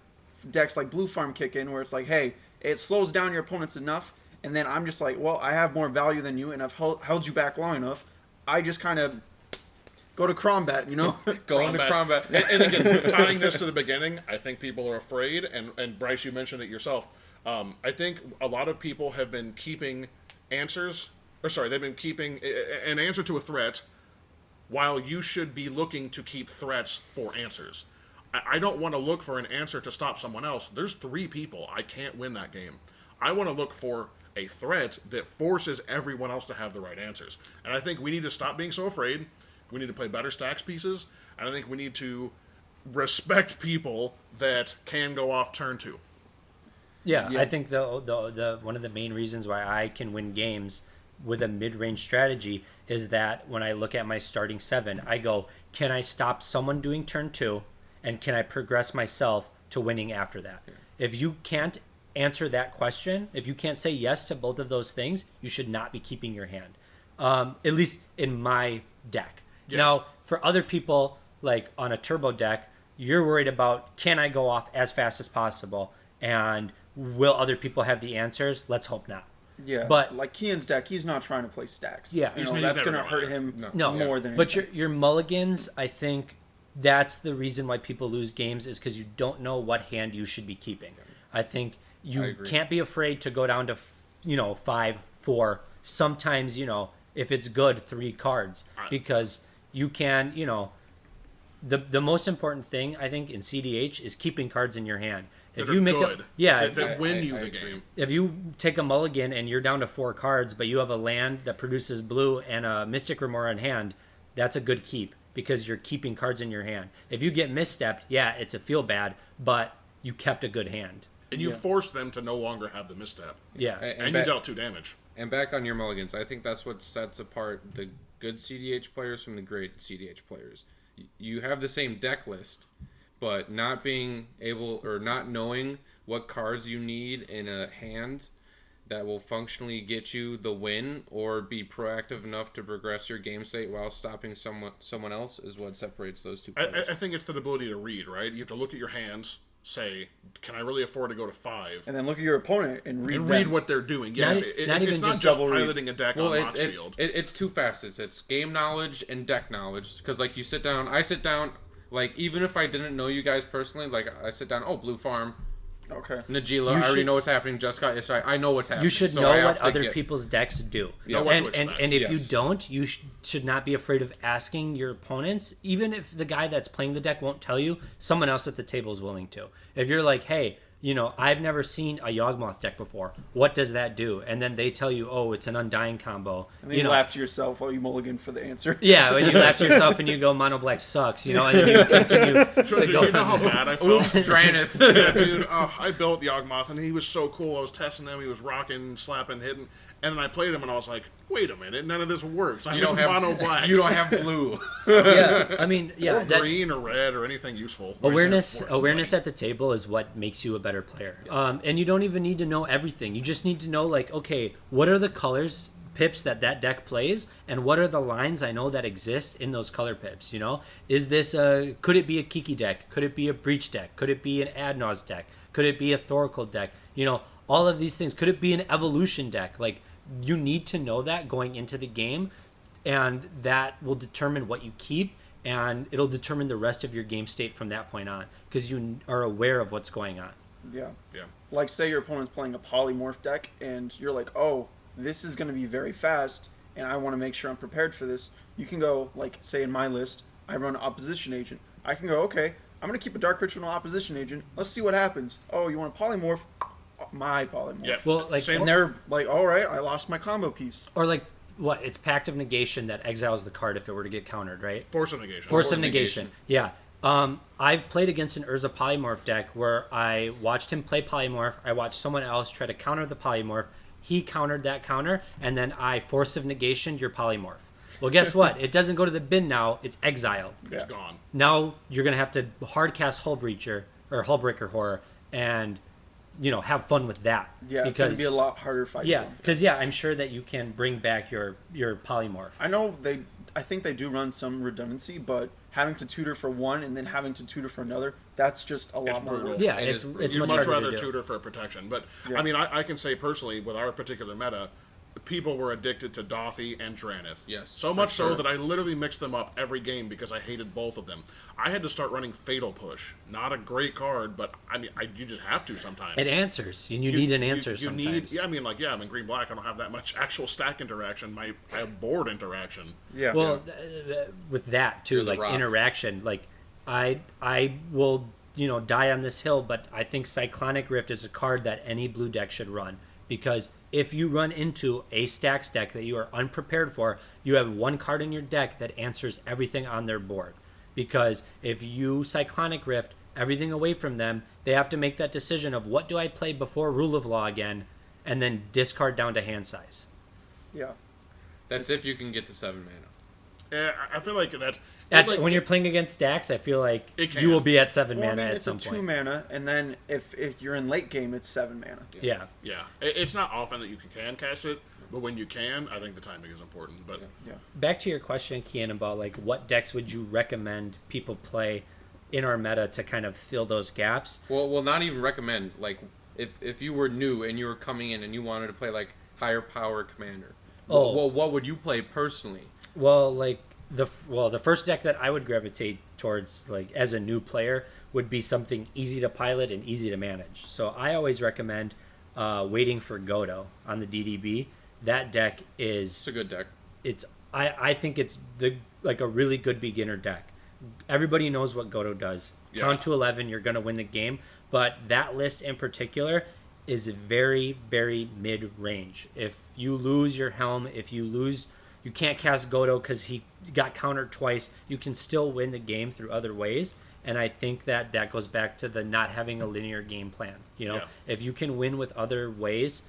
[SPEAKER 4] decks like Blue Farm kick in, where it's like, hey, it slows down your opponents enough, and then I'm just like, well, I have more value than you, and I've held you back long enough. I just kind of go to Crombat, you know?
[SPEAKER 1] Go into combat.
[SPEAKER 3] And again, tying this to the beginning, I think people are afraid, and Bryce, you mentioned it yourself. I think a lot of people have been keeping they've been keeping an answer to a threat, while you should be looking to keep threats for answers. I don't want to look for an answer to stop someone else. There's 3 people. I can't win that game. I want to look for a threat that forces everyone else to have the right answers. And I think we need to stop being so afraid. We need to play better stacks pieces. And I think we need to respect people that can go off turn 2.
[SPEAKER 2] Yeah,
[SPEAKER 4] Yeah.
[SPEAKER 2] I think the one of the main reasons why I can win games with a mid-range strategy is that when I look at my starting 7, I go, can I stop someone doing turn 2, and can I progress myself to winning after that? If you can't answer that question, if you can't say yes to both of those things, you should not be keeping your hand. At least in my deck.
[SPEAKER 3] Yes.
[SPEAKER 2] Now, for other people, like on a turbo deck, you're worried about, can I go off as fast as possible? And will other people have the answers? Let's hope not.
[SPEAKER 4] Yeah,
[SPEAKER 2] But
[SPEAKER 4] like Kian's deck, he's not trying to play stacks.
[SPEAKER 2] Yeah.
[SPEAKER 4] you
[SPEAKER 3] He's
[SPEAKER 4] know,
[SPEAKER 3] never
[SPEAKER 4] that's going to
[SPEAKER 3] gonna
[SPEAKER 4] hurt
[SPEAKER 3] land.
[SPEAKER 4] him
[SPEAKER 2] no,
[SPEAKER 4] more than
[SPEAKER 2] but
[SPEAKER 4] anything.
[SPEAKER 2] your mulligans, I think that's the reason why people lose games is because you don't know what hand you should be keeping. I think
[SPEAKER 1] I
[SPEAKER 2] you
[SPEAKER 1] agree.
[SPEAKER 2] can't be afraid to go down to 5, 4. Sometimes if it's good, 3 cards because you can the most important thing I think in CDH is keeping cards in your hand. If
[SPEAKER 3] That
[SPEAKER 2] you
[SPEAKER 3] are
[SPEAKER 2] make
[SPEAKER 3] good.
[SPEAKER 2] that
[SPEAKER 3] that win
[SPEAKER 1] I
[SPEAKER 3] you the
[SPEAKER 1] agree.
[SPEAKER 3] game.
[SPEAKER 2] if you take a mulligan and you're down to 4 cards, but you have a land that produces blue and a Mystic Remora in hand, that's a good keep because you're keeping cards in your hand. If you get misstepped, yeah, it's a feel bad, but you kept a good hand.
[SPEAKER 3] And you forced them to no longer have the misstep.
[SPEAKER 2] Yeah.
[SPEAKER 3] And you dealt 2 damage.
[SPEAKER 1] And back on your mulligans, I think that's what sets apart the good CDH players from the great CDH players. You have the same deck list, but not being able or not knowing what cards you need in a hand that will functionally get you the win or be proactive enough to progress your game state while stopping someone else is what separates those two players.
[SPEAKER 3] I think it's the ability to read, right? You have to look at your hands, say, can I really afford to go to 5?
[SPEAKER 4] And then look at your opponent and read them.
[SPEAKER 3] what they're doing. Yes,
[SPEAKER 2] Not
[SPEAKER 3] it's
[SPEAKER 2] even
[SPEAKER 3] not
[SPEAKER 2] just
[SPEAKER 3] just
[SPEAKER 4] double read.
[SPEAKER 3] piloting a deck
[SPEAKER 1] Well,
[SPEAKER 3] on Mott's field.
[SPEAKER 1] it's two facets. It's game knowledge and deck knowledge. Because, like, I sit down, like, even if I didn't know you guys personally, like, I sit down, blue farm,
[SPEAKER 4] Okay.
[SPEAKER 1] Najila, I already know what's happening, Jessica, yes, I know what's happening.
[SPEAKER 2] You should
[SPEAKER 1] so
[SPEAKER 2] know
[SPEAKER 1] I have
[SPEAKER 2] what
[SPEAKER 1] to
[SPEAKER 2] other
[SPEAKER 1] get-
[SPEAKER 2] people's decks do.
[SPEAKER 3] Know what to
[SPEAKER 2] And
[SPEAKER 3] expect.
[SPEAKER 2] if you
[SPEAKER 1] Yes.
[SPEAKER 2] don't, you should not be afraid of asking your opponents. Even if the guy that's playing the deck won't tell you, someone else at the table is willing to. If you're like, hey, I've never seen a Yawgmoth deck before. What does that do? And then they tell you, oh, it's an Undying combo.
[SPEAKER 4] And then you laugh to yourself while you mulligan for the answer.
[SPEAKER 2] Yeah, when you laugh to yourself and you go, Mono Black sucks, and then you continue to go.
[SPEAKER 3] You know how bad I felt?
[SPEAKER 1] Oops, Dranith.
[SPEAKER 3] Yeah, dude, I built Yawgmoth, and he was so cool. I was testing him. He was rocking, slapping, hitting. And then I played him, and I was like, wait a minute, none of this works. I'm
[SPEAKER 1] You don't have
[SPEAKER 3] mono black.
[SPEAKER 1] You don't have blue.
[SPEAKER 2] Yeah, I mean, yeah,
[SPEAKER 3] or
[SPEAKER 2] that,
[SPEAKER 3] green or red or anything useful.
[SPEAKER 2] awareness
[SPEAKER 3] Or
[SPEAKER 2] at the table is what makes you a better player. And you don't even need to know everything. You just need to know, like, okay, what are the colors pips that deck plays, and what are the lines I know that exist in those color pips? Is this could it be a Kiki deck? Could it be a Breach deck? Could it be an SadNaus deck? Could it be a Thoracle deck? All of these things. Could it be an Evolution deck? Like, you need to know that going into the game, and that will determine what you keep, and it'll determine the rest of your game state from that point on, because you are aware of what's going on.
[SPEAKER 4] Yeah.
[SPEAKER 3] Yeah.
[SPEAKER 4] Like, say your opponent's playing a polymorph deck, and you're like, oh, this is going to be very fast, and I want to make sure I'm prepared for this. You can go, like, say in my list, I run Opposition Agent. I can go, okay, I'm going to keep a Dark Ritual Opposition Agent. Let's see what happens. Oh, you want a polymorph? My polymorph.
[SPEAKER 3] Yeah.
[SPEAKER 2] Well, like,
[SPEAKER 3] Same-
[SPEAKER 4] And they're like, all right, I lost my combo piece.
[SPEAKER 2] or like, what? It's Pact of Negation that exiles the card if it were to get countered, right?
[SPEAKER 3] Force of negation.
[SPEAKER 2] Force of Negation. Yeah. I've played against an Urza Polymorph deck where I watched him play Polymorph. I watched someone else try to counter the Polymorph. He countered that counter, and then I Force of Negation your Polymorph. Well, guess what? It doesn't go to the bin now. It's exiled.
[SPEAKER 3] It's
[SPEAKER 4] Yeah.
[SPEAKER 3] gone.
[SPEAKER 2] Now you're going to have to hardcast Hullbreaker Horror and, have fun with that.
[SPEAKER 4] Yeah, it's going to be a lot harder fight.
[SPEAKER 2] Yeah,
[SPEAKER 4] for 'em.
[SPEAKER 2] because I'm sure that you can bring back your Polymorph.
[SPEAKER 4] I know I think they do run some redundancy, but having to tutor for one and then having to tutor for another, that's just a lot
[SPEAKER 3] It's
[SPEAKER 4] more
[SPEAKER 3] brutal.
[SPEAKER 4] work.
[SPEAKER 2] Yeah,
[SPEAKER 1] It
[SPEAKER 2] it's
[SPEAKER 1] is-
[SPEAKER 2] it's
[SPEAKER 3] You'd
[SPEAKER 2] much
[SPEAKER 3] much
[SPEAKER 2] harder
[SPEAKER 3] rather
[SPEAKER 2] to do.
[SPEAKER 3] tutor for protection. But,
[SPEAKER 4] Yeah.
[SPEAKER 3] I mean, I can say personally, with our particular meta, people were addicted to Dothy and Dranith.
[SPEAKER 1] Yes,
[SPEAKER 3] So
[SPEAKER 1] for
[SPEAKER 3] much
[SPEAKER 1] sure.
[SPEAKER 3] so that I literally mixed them up every game because I hated both of them. I had to start running Fatal Push. Not a great card, but I mean, you just have to sometimes.
[SPEAKER 2] It answers, and you need an answer
[SPEAKER 3] you
[SPEAKER 2] sometimes.
[SPEAKER 3] I'm in green black. I don't have that much actual stack interaction. I have board interaction.
[SPEAKER 4] Yeah.
[SPEAKER 2] Well, with that too,
[SPEAKER 1] You're the
[SPEAKER 2] like
[SPEAKER 1] rock.
[SPEAKER 2] interaction, like I will die on this hill, but I think Cyclonic Rift is a card that any blue deck should run, because if you run into a stax deck that you are unprepared for, you have one card in your deck that answers everything on their board. Because if you Cyclonic Rift everything away from them, they have to make that decision of what do I play before Rule of Law again, and then discard down to hand size.
[SPEAKER 4] yeah.
[SPEAKER 1] That's if you can get to 7 mana.
[SPEAKER 3] Yeah, I feel like that's
[SPEAKER 2] When you're playing against stacks, I feel like
[SPEAKER 3] It can.
[SPEAKER 2] you will be at 7
[SPEAKER 4] Well,
[SPEAKER 2] mana
[SPEAKER 4] I mean,
[SPEAKER 2] at
[SPEAKER 4] it's
[SPEAKER 2] some
[SPEAKER 4] a 2
[SPEAKER 2] point.
[SPEAKER 4] mana, and then if you're in late game, it's 7 mana.
[SPEAKER 2] Yeah.
[SPEAKER 3] Yeah, it's not often that you can cast it, but when you can, I think the timing is important. But
[SPEAKER 4] Yeah.
[SPEAKER 2] Back to your question, Kian, about like what decks would you recommend people play in our meta to kind of fill those gaps?
[SPEAKER 1] Well, not even recommend. Like, if you were new and you were coming in and you wanted to play, like, higher power commander.
[SPEAKER 2] Oh.
[SPEAKER 1] Well, what would you play personally?
[SPEAKER 2] Well, like the first deck that I would gravitate towards, like as a new player, would be something easy to pilot and easy to manage. So I always recommend waiting for Godo on the DDB. That deck is
[SPEAKER 1] It's a good deck.
[SPEAKER 2] I think it's a really good beginner deck. Everybody knows what Godo does.
[SPEAKER 3] Yeah.
[SPEAKER 2] Count to 11, you're going to win the game. But that list in particular is very, very mid-range. If you lose your Helm, you can't cast Godo because he got countered twice, you can still win the game through other ways. And I think that goes back to the not having a linear game plan. If you can win with other ways,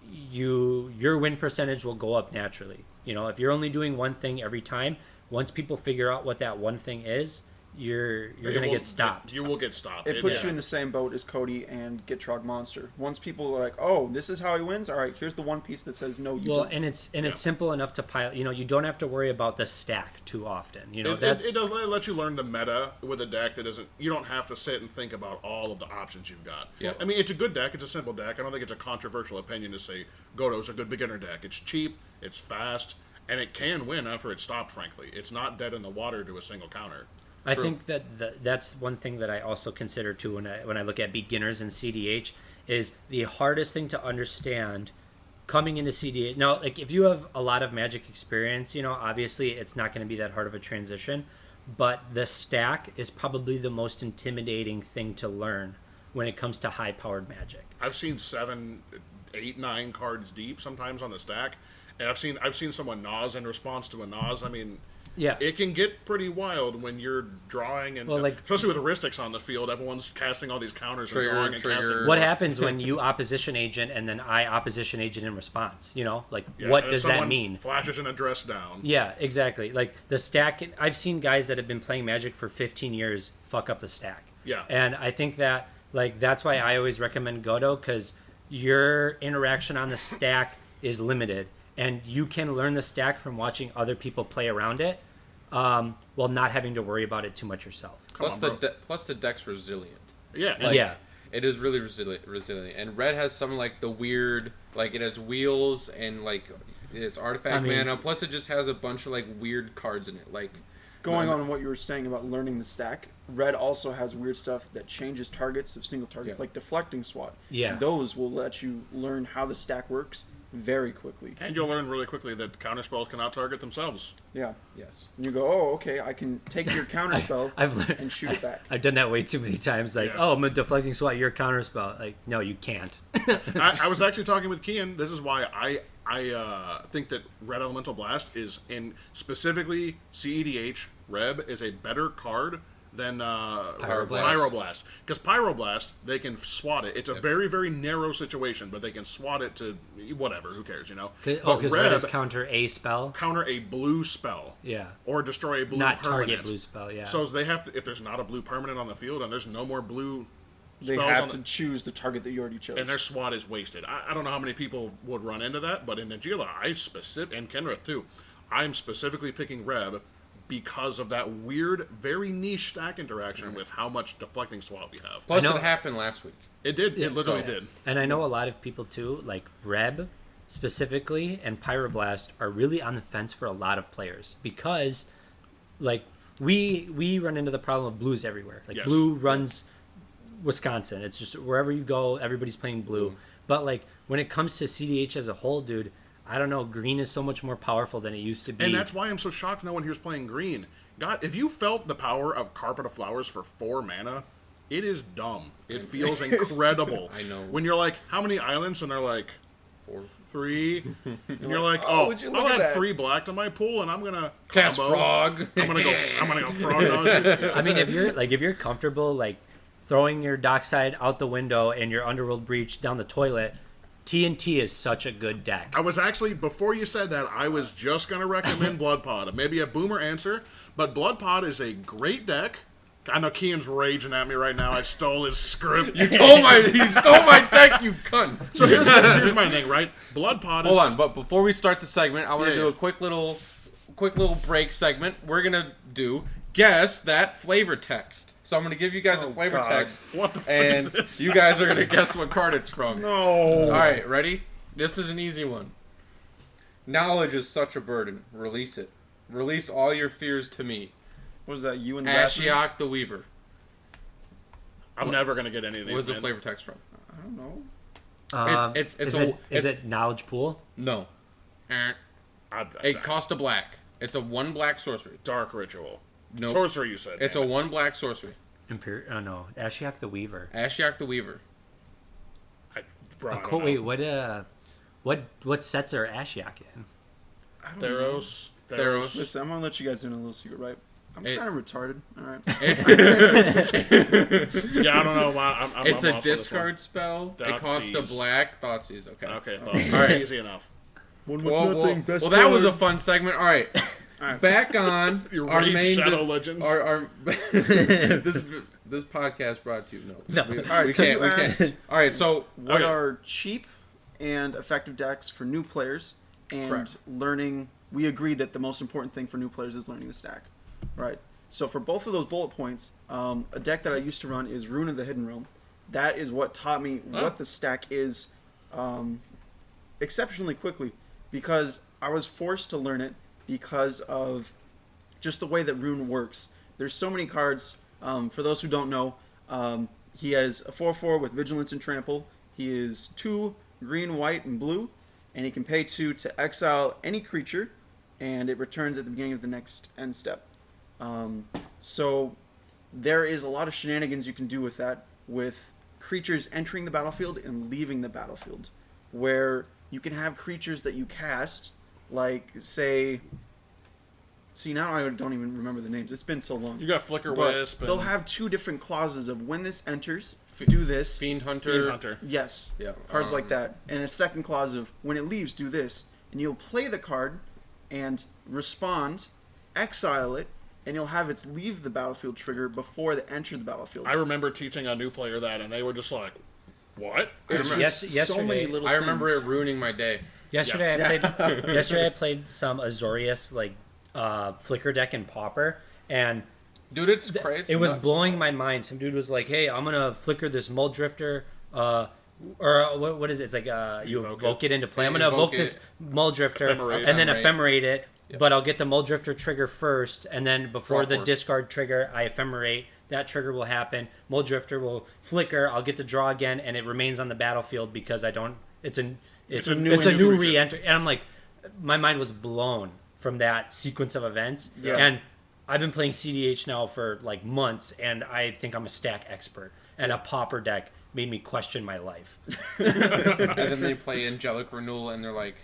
[SPEAKER 2] your win percentage will go up naturally. If you're only doing one thing every time, once people figure out what that one thing is, you're going to get stopped.
[SPEAKER 3] You will get stopped.
[SPEAKER 4] It puts you in the same boat as Cody and Gitrog Monster. Once people are like, "Oh, this is how he wins." All right, here's the one piece that says no. You don't.
[SPEAKER 2] And it's simple enough to pilot. You don't have to worry about the stack too often.
[SPEAKER 3] It lets you learn the meta with a deck that isn't. You don't have to sit and think about all of the options you've got.
[SPEAKER 1] Yeah.
[SPEAKER 3] I mean, it's a good deck. It's a simple deck. I don't think it's a controversial opinion to say Godo's a good beginner deck. It's cheap. It's fast. And it can win after it's stopped, frankly. It's not dead in the water to a single counter.
[SPEAKER 2] I think that's one thing that I also consider too when I look at beginners in cEDH is the hardest thing to understand coming into cEDH. Now, like if you have a lot of Magic experience, obviously it's not going to be that hard of a transition, but the stack is probably the most intimidating thing to learn when it comes to high-powered Magic.
[SPEAKER 3] I've seen 7, 8, 9 cards deep sometimes on the stack, and I've seen someone Naus in response to a Naus. I mean,
[SPEAKER 2] yeah,
[SPEAKER 3] it can get pretty wild when you're drawing, and especially with heuristics on the field, everyone's casting all these counters and drawing and casting.
[SPEAKER 2] What happens when you opposition agent and then I opposition agent in response? What does that mean?
[SPEAKER 3] Flashes an address down.
[SPEAKER 2] Yeah, exactly. Like the stack. I've seen guys that have been playing Magic for 15 years fuck up the stack.
[SPEAKER 3] Yeah,
[SPEAKER 2] and I think that that's why I always recommend Godo, because your interaction on the stack is limited. And you can learn the stack from watching other people play around it, while not having to worry about it too much yourself.
[SPEAKER 1] Plus the deck's resilient.
[SPEAKER 3] Yeah.
[SPEAKER 1] It is really resilient. And red has some the weird, it has wheels and it's artifact mana. Plus it just has a bunch of weird cards in it.
[SPEAKER 4] Going on what you were saying about learning the stack, red also has weird stuff that changes targets of single targets, like deflecting SWAT.
[SPEAKER 2] Yeah.
[SPEAKER 4] Those will let you learn how the stack works very quickly.
[SPEAKER 3] And you'll learn really quickly that counterspells cannot target themselves.
[SPEAKER 4] Yeah.
[SPEAKER 1] Yes.
[SPEAKER 4] And you go, oh, okay, I can take your counterspell and shoot it back.
[SPEAKER 2] I've done that way too many times. Oh, I'm a deflecting SWAT, you're a counterspell. No, you can't.
[SPEAKER 3] I was actually talking with Kian. This is why I think that Red Elemental Blast is, in specifically cEDH, Reb is a better card than Pyroblast. Because Pyroblast, they can swat it. It's a very, very narrow situation, but they can swat it to whatever. Who cares,
[SPEAKER 2] Because red is counter a spell.
[SPEAKER 3] Counter a blue spell.
[SPEAKER 2] Yeah.
[SPEAKER 3] Or destroy a blue
[SPEAKER 2] not
[SPEAKER 3] permanent.
[SPEAKER 2] Target blue spell, yeah.
[SPEAKER 3] So they have to, if there's not a blue permanent on the field and there's no more blue
[SPEAKER 4] they
[SPEAKER 3] spells
[SPEAKER 4] have to choose the target that you already chose.
[SPEAKER 3] And their swat is wasted. I don't know how many people would run into that, but in Nagila, and Kenrith too, I'm specifically picking Reb because of that weird, very niche stack interaction with how much deflecting SWAT we have.
[SPEAKER 1] Plus, it happened last week.
[SPEAKER 3] It did. It literally did.
[SPEAKER 2] And I know a lot of people, too, like Reb specifically and Pyroblast are really on the fence for a lot of players because, we run into the problem of blues everywhere. Blue runs Wisconsin. It's just wherever you go, everybody's playing blue. But, when it comes to cEDH as a whole, dude, I don't know, green is so much more powerful than it used to be.
[SPEAKER 3] And that's why I'm so shocked no one here's playing green. God, if you felt the power of Carpet of Flowers for 4 mana, it is dumb. It feels incredible.
[SPEAKER 1] I know.
[SPEAKER 3] When you're like, how many islands? And they're like,
[SPEAKER 1] 4.
[SPEAKER 3] 3. And you're like, oh,
[SPEAKER 4] would you
[SPEAKER 3] I'll
[SPEAKER 4] look at
[SPEAKER 3] add
[SPEAKER 4] that?
[SPEAKER 3] 3 black to my pool, and I'm gonna
[SPEAKER 1] Cast
[SPEAKER 3] combo.
[SPEAKER 1] frog.
[SPEAKER 3] I'm gonna go frog dodge.
[SPEAKER 2] I mean, if you're comfortable, throwing your dockside out the window and your underworld breach down the toilet, TNT is such a good deck.
[SPEAKER 3] I was actually, before you said that, I was just going to recommend Blood Pod. Maybe a boomer answer, but Blood Pod is a great deck. I know Kian's raging at me right now. I stole his script.
[SPEAKER 1] He stole my deck, you cunt.
[SPEAKER 3] So here's my thing, right? Blood Pod is...
[SPEAKER 1] Hold on, but before we start the segment, I want to do a quick little break segment. We're going to do Guess That Flavor Text. So I'm going to give you guys a flavor text.
[SPEAKER 3] What the fuck
[SPEAKER 1] and
[SPEAKER 3] is this?
[SPEAKER 1] you guys are going to guess what card it's from.
[SPEAKER 3] No.
[SPEAKER 1] All right, ready? This is an easy one. Knowledge is such a burden. Release it. Release all your fears to me.
[SPEAKER 4] What was that? You and the bathroom?
[SPEAKER 1] Ashiok the Weaver.
[SPEAKER 3] I'm never gonna get any of these.
[SPEAKER 1] Where's the
[SPEAKER 3] man.
[SPEAKER 1] flavor text from?
[SPEAKER 4] I don't know.
[SPEAKER 2] Is it knowledge pool?
[SPEAKER 1] No. It cost a black. It's a 1 black sorcery.
[SPEAKER 3] Dark ritual.
[SPEAKER 1] Nope.
[SPEAKER 3] Sorcery, you said.
[SPEAKER 1] It's a 1 black sorcery.
[SPEAKER 2] No, Ashiok the Weaver.
[SPEAKER 1] Ashiok the Weaver.
[SPEAKER 3] Bro, I
[SPEAKER 2] Cool.
[SPEAKER 3] don't
[SPEAKER 2] Wait,
[SPEAKER 3] know.
[SPEAKER 2] what sets are Ashiok in?
[SPEAKER 4] I don't know.
[SPEAKER 1] Theros.
[SPEAKER 4] Listen, I'm gonna let you guys in a little secret, right? I'm kind of retarded. All right.
[SPEAKER 3] Yeah, I don't know. I'm
[SPEAKER 1] It's
[SPEAKER 3] I'm
[SPEAKER 1] a
[SPEAKER 3] lost on this
[SPEAKER 1] discard spell. It
[SPEAKER 3] Thoughtseize.
[SPEAKER 1] costs a black. Thoughtseize. Okay.
[SPEAKER 3] one. Okay,
[SPEAKER 1] All right.
[SPEAKER 3] easy enough.
[SPEAKER 4] One
[SPEAKER 1] Well, that was a fun segment. All right. Back on
[SPEAKER 3] Your
[SPEAKER 1] our
[SPEAKER 3] Raid
[SPEAKER 1] main
[SPEAKER 3] Shadow Legends.
[SPEAKER 1] Our this podcast brought to you. No.
[SPEAKER 2] No.
[SPEAKER 1] We
[SPEAKER 4] All right, so
[SPEAKER 1] can't.
[SPEAKER 4] you
[SPEAKER 1] We
[SPEAKER 4] asked
[SPEAKER 1] can't. All right. So
[SPEAKER 4] what
[SPEAKER 3] Okay.
[SPEAKER 4] are cheap and effective decks for new players, and
[SPEAKER 1] Correct.
[SPEAKER 4] learning. We agreed that the most important thing for new players is learning the stack, right? So for both of those bullet points, a deck that I used to run is Rune of the Hidden Realm. That is what taught me what the stack is exceptionally quickly, because I was forced to learn it because of just the way that Rune works. There's so many cards. For those who don't know, he has a 4/4 with Vigilance and Trample. He is 2 green, white, and blue, and he can pay 2 to exile any creature, and it returns at the beginning of the next end step. So there is a lot of shenanigans you can do with that, with creatures entering the battlefield and leaving the battlefield, where you can have creatures that you cast, like, say... See, now I don't even remember the names. It's been so long.
[SPEAKER 3] You got Flicker
[SPEAKER 4] But
[SPEAKER 3] Wisp.
[SPEAKER 4] they'll
[SPEAKER 3] and
[SPEAKER 4] have 2 different clauses of when this enters, do this.
[SPEAKER 1] Fiend Hunter.
[SPEAKER 3] Fiend Hunter.
[SPEAKER 4] Yes.
[SPEAKER 1] Yeah.
[SPEAKER 4] Cards like that. And a second clause of when it leaves, do this. And you'll play the card and respond, exile it, and you'll have its leave the battlefield trigger before they enter the battlefield.
[SPEAKER 3] I remember teaching a new player that, and they were just like, "What?"
[SPEAKER 4] It's just so many little
[SPEAKER 1] I remember
[SPEAKER 4] things.
[SPEAKER 1] it ruining my day.
[SPEAKER 2] Yesterday I played some Azorius Flicker deck in Pauper, and
[SPEAKER 1] Dude, it's crazy.
[SPEAKER 2] it was blowing my mind. Some dude was like, "Hey, I'm gonna flicker this Mull Drifter, or what is it? It's like you evoke it into play. I'm gonna evoke this Mull Drifter
[SPEAKER 3] Ephemerate.
[SPEAKER 2] and then ephemerate it, but I'll get the Mull Drifter trigger first, and then before the
[SPEAKER 1] forward.
[SPEAKER 2] discard trigger, I ephemerate. That trigger will happen. Mull Drifter will flicker. I'll get to draw again, and it remains on the battlefield because I don't. It's a new re-enter, and I'm like, my mind was blown from that sequence of events.
[SPEAKER 4] Yeah.
[SPEAKER 2] And I've been playing cEDH now for like months, and I think I'm a stack expert. And a Pauper deck made me question my life.
[SPEAKER 1] And then they play Angelic Renewal, and they're like,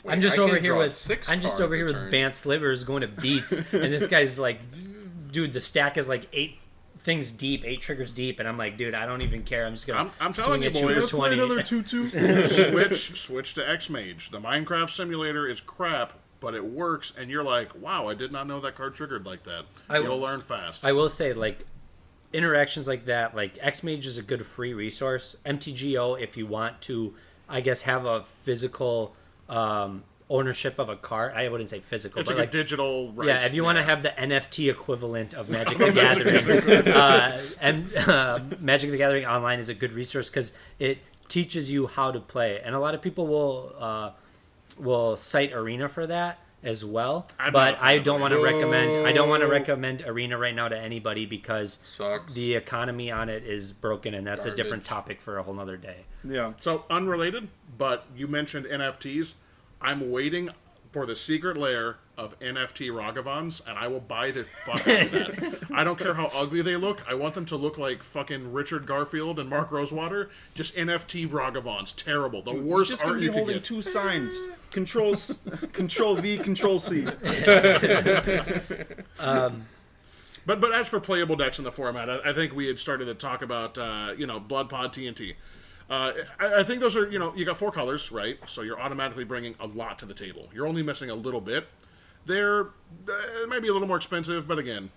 [SPEAKER 2] I'm just
[SPEAKER 1] I
[SPEAKER 2] over
[SPEAKER 1] can
[SPEAKER 2] here
[SPEAKER 1] draw
[SPEAKER 2] with
[SPEAKER 1] 6
[SPEAKER 2] I'm just
[SPEAKER 1] cards
[SPEAKER 2] over
[SPEAKER 1] a
[SPEAKER 2] here with
[SPEAKER 1] turn.
[SPEAKER 2] Bant Slivers going to beats, and this guy's like, dude, the stack is like 8 things deep, 8 triggers deep, and I'm like, dude, I don't even care. I'm just gonna
[SPEAKER 3] I'm
[SPEAKER 2] swing
[SPEAKER 3] telling you,
[SPEAKER 2] at you
[SPEAKER 3] boys.
[SPEAKER 2] for
[SPEAKER 3] Let's
[SPEAKER 2] 20.
[SPEAKER 4] Another 2/2.
[SPEAKER 3] switch to X-Mage. The Minecraft simulator is crap, but it works, and you're like, wow, I did not know that card triggered like that. You'll learn fast.
[SPEAKER 2] I will say, like, interactions like that, like, X-Mage is a good free resource. MTGO, if you want to, I guess, have a physical ownership of a card. I wouldn't say physical,
[SPEAKER 3] It's
[SPEAKER 2] but
[SPEAKER 3] like
[SPEAKER 2] like
[SPEAKER 3] a digital rights.
[SPEAKER 2] yeah, if you want to have the NFT equivalent of Magic the Gathering, Magic the Gathering Online is a good resource because it teaches you how to play, and a lot of people will cite Arena for that as well.
[SPEAKER 3] I'm not
[SPEAKER 2] But
[SPEAKER 3] a fan
[SPEAKER 2] I
[SPEAKER 3] of
[SPEAKER 2] don't want to
[SPEAKER 1] Arena.
[SPEAKER 2] recommend. I don't want to recommend Arena right now to anybody because
[SPEAKER 1] Sucks.
[SPEAKER 2] the economy on it is broken, and that's a different
[SPEAKER 1] Garbage.
[SPEAKER 2] topic for a whole nother day.
[SPEAKER 4] Yeah.
[SPEAKER 3] So, unrelated, but you mentioned NFTs. I'm waiting for the secret layer of NFT Ragavans, and I will buy the fuck out of that. I don't care how ugly they look. I want them to look like fucking Richard Garfield and Mark Rosewater. Just NFT Ragavans. Terrible. The worst
[SPEAKER 4] Just
[SPEAKER 3] art
[SPEAKER 4] gonna be
[SPEAKER 3] you can
[SPEAKER 4] holding
[SPEAKER 3] get.
[SPEAKER 4] 2 signs. Control V, Control C.
[SPEAKER 3] But as for playable decks in the format, I think we had started to talk about, Blood Pod TNT. I think those are, you got 4 colors, right? So you're automatically bringing a lot to the table. You're only missing a little bit. They're maybe a little more expensive, but again,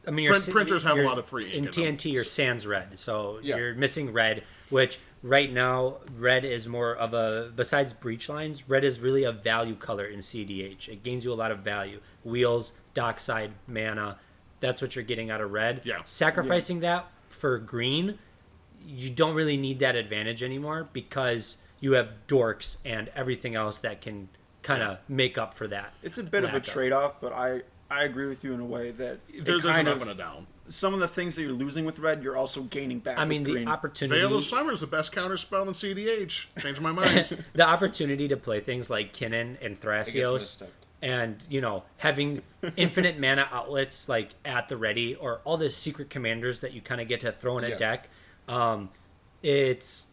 [SPEAKER 2] I mean,
[SPEAKER 3] printers have a lot of free ink
[SPEAKER 2] in
[SPEAKER 3] in them.
[SPEAKER 2] TNT. You're sans red, so
[SPEAKER 1] Yeah.
[SPEAKER 2] you're missing red. Which right now, red is more of a besides breach lines. Red is really a value color in cEDH. It gains you a lot of value. Wheels, dockside, mana. That's what you're getting out of red.
[SPEAKER 3] Yeah.
[SPEAKER 2] Sacrificing that for green, you don't really need that advantage anymore because you have dorks and everything else that can kind of make up for that.
[SPEAKER 4] It's a bit of a trade-off, but I agree with you in a way that
[SPEAKER 3] There's an up and a down.
[SPEAKER 4] Some of the things that you're losing with red, you're also gaining back.
[SPEAKER 2] I mean,
[SPEAKER 4] with green.
[SPEAKER 2] the opportunity.
[SPEAKER 3] Veil of Summer is the best counter spell in cEDH. Changed my mind.
[SPEAKER 2] The opportunity to play things like Kinnan and
[SPEAKER 1] It gets
[SPEAKER 2] Thrasios,
[SPEAKER 1] misstepped.
[SPEAKER 2] and having infinite mana outlets like at the ready, or all the secret commanders that you kind of get to throw in a
[SPEAKER 1] Yeah.
[SPEAKER 2] deck. It's,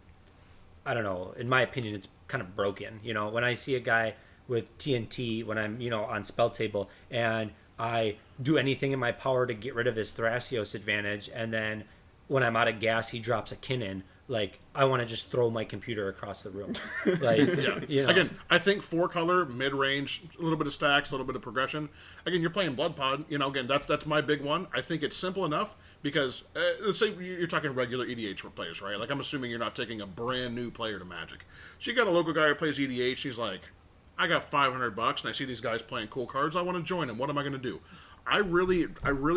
[SPEAKER 2] I don't know. In my opinion, it's kind of broken. When I see a guy with TNT, when I'm on spell table, and I do anything in my power to get rid of his Thrasios advantage, and then when I'm out of gas, he drops a Kinnan. Like, I want to just throw my computer across the room. Like,
[SPEAKER 3] Again, I think 4-color, mid-range, a little bit of stacks, a little bit of progression. Again, you're playing Blood Pod. Again, that's my big one. I think it's simple enough because, let's say you're talking regular EDH players, right? Like, I'm assuming you're not taking a brand new player to Magic. So you got a local guy who plays EDH. He's like, I got $500 and I see these guys playing cool cards. I want to join them. What am I going to do? I really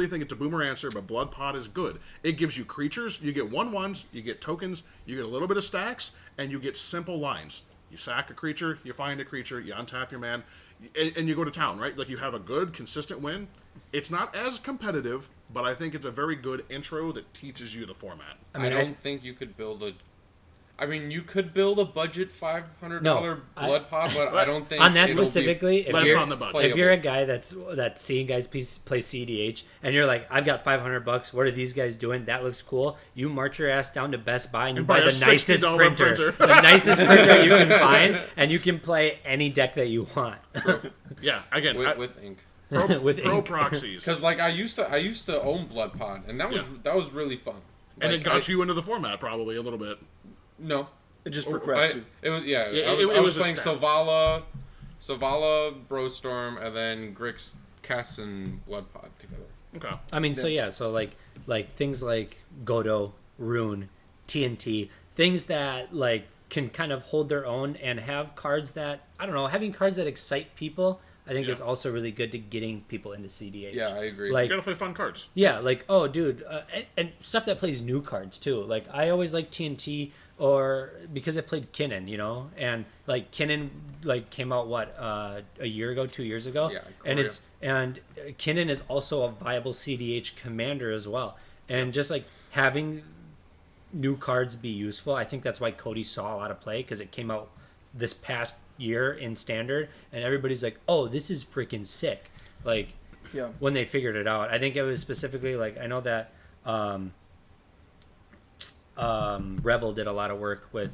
[SPEAKER 3] think it's a boomer answer, but Blood Pod is good. It gives you creatures. You get 1/1s, you get tokens, you get a little bit of stacks, and you get simple lines. You sack a creature, you find a creature, you untap your man, and you go to town, right? Like, you have a good, consistent win. It's not as competitive, but I think it's a very good intro that teaches you the format.
[SPEAKER 1] I don't think you could build a... I mean, you could build a budget $500 Blood Pod, but I don't think
[SPEAKER 2] on that
[SPEAKER 1] it'll
[SPEAKER 2] specifically.
[SPEAKER 1] be
[SPEAKER 3] less on the budget.
[SPEAKER 2] If you're a guy that's seeing guys play cEDH, and you're like, I've got $500. What are these guys doing? That looks cool. You march your ass down to Best Buy and you buy the nicest printer, the nicest printer you can find, and you can play any deck that you want.
[SPEAKER 3] Yeah, again,
[SPEAKER 1] with ink.
[SPEAKER 2] With
[SPEAKER 3] pro
[SPEAKER 2] ink.
[SPEAKER 3] proxies,
[SPEAKER 1] Because like I used to own Blood Pod, and that was really fun.
[SPEAKER 3] and
[SPEAKER 1] Like,
[SPEAKER 3] it got you into the format probably a little bit.
[SPEAKER 1] No,
[SPEAKER 4] it just progressed you.
[SPEAKER 1] It was
[SPEAKER 3] it
[SPEAKER 1] I
[SPEAKER 3] was
[SPEAKER 1] was
[SPEAKER 3] a
[SPEAKER 1] playing
[SPEAKER 3] step.
[SPEAKER 1] Savala, Brostorm, and then Grix, Cass, and Blood Pod together.
[SPEAKER 3] Okay.
[SPEAKER 2] I mean, so like things like Godo, Rune, TNT, things that like can kind of hold their own and have cards that, I don't know, having cards that excite people, I think is also really good to getting people into cEDH.
[SPEAKER 1] Yeah, I agree.
[SPEAKER 2] Like,
[SPEAKER 3] You gotta play fun cards.
[SPEAKER 2] yeah, like, oh, dude, and stuff that plays new cards too. Like, I always like TNT, or because it played Kinnan, and like Kinnan like came out a year ago, 2 years ago,
[SPEAKER 1] Yeah,
[SPEAKER 2] and Kinnan is also a viable cEDH commander as well, and just like having new cards be useful, I think that's why Cody saw a lot of play, because it came out this past year in standard, and everybody's like, oh, this is freaking sick. Like,
[SPEAKER 4] Yeah.
[SPEAKER 2] when they figured it out, I think it was specifically like, I know that Rebel did a lot of work with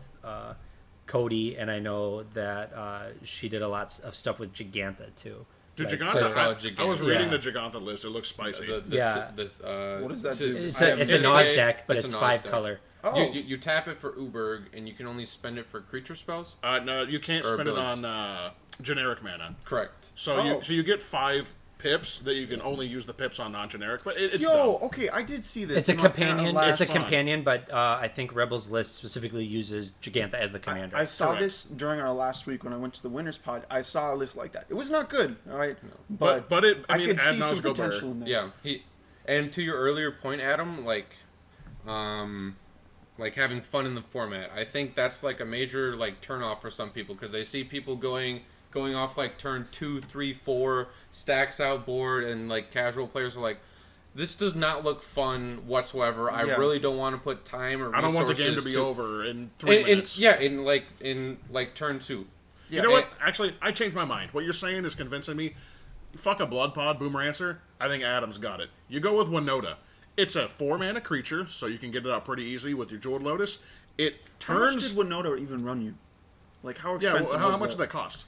[SPEAKER 2] Cody, and I know that she did a lot of stuff with Gigantha too.
[SPEAKER 3] Dude,
[SPEAKER 2] Like,
[SPEAKER 3] Gigantha, I was reading
[SPEAKER 2] Yeah.
[SPEAKER 3] the Gigantha list. It looks spicy.
[SPEAKER 1] What
[SPEAKER 4] does that do?
[SPEAKER 2] It's a Nas deck, but it's 5 color.
[SPEAKER 4] Oh,
[SPEAKER 1] You tap it for Uberg, and you can only spend it for creature spells.
[SPEAKER 3] No, you can't
[SPEAKER 1] Or
[SPEAKER 3] spend it
[SPEAKER 1] abilities.
[SPEAKER 3] on generic mana.
[SPEAKER 1] Correct.
[SPEAKER 3] So you get 5 pips that you can only use the pips on non-generic. But it's
[SPEAKER 4] yo,
[SPEAKER 3] dumb.
[SPEAKER 4] okay, I did see this.
[SPEAKER 2] It's a
[SPEAKER 4] in our
[SPEAKER 2] companion.
[SPEAKER 4] last
[SPEAKER 2] It's a
[SPEAKER 4] one.
[SPEAKER 2] companion, but I think Rebel's list specifically uses Gigantha as the commander.
[SPEAKER 4] I saw
[SPEAKER 3] Correct.
[SPEAKER 4] this during our last week when I went to the Winners Pod. I saw a list like that. It was not good, all right,
[SPEAKER 3] But I mean,
[SPEAKER 4] could see
[SPEAKER 3] SadNaus
[SPEAKER 4] some
[SPEAKER 3] go
[SPEAKER 4] potential
[SPEAKER 3] better.
[SPEAKER 4] in there.
[SPEAKER 1] Yeah. And to your earlier point, Adam, like having fun in the format. I think that's like a major like turnoff for some people, because they see people going off like turn 2, 3, 4, stacks out board, and like casual players are like, this does not look fun whatsoever. I
[SPEAKER 4] Yeah.
[SPEAKER 1] really don't want to put time or
[SPEAKER 3] I don't want the game to
[SPEAKER 1] resources
[SPEAKER 3] be over in 3 minutes.
[SPEAKER 1] in turn 2.
[SPEAKER 3] You know what? Actually, I changed my mind. What you're saying is convincing me. Fuck a Blood Pod, Boomer Answer. I think Adam's got it. You go with Winota. It's a 4-mana creature, so you can get it out pretty easy with your Jeweled Lotus. It
[SPEAKER 4] How much
[SPEAKER 3] turns...
[SPEAKER 4] did Winota even run you? Like, how
[SPEAKER 3] Yeah,
[SPEAKER 4] expensive
[SPEAKER 3] how
[SPEAKER 4] was
[SPEAKER 3] much did that cost?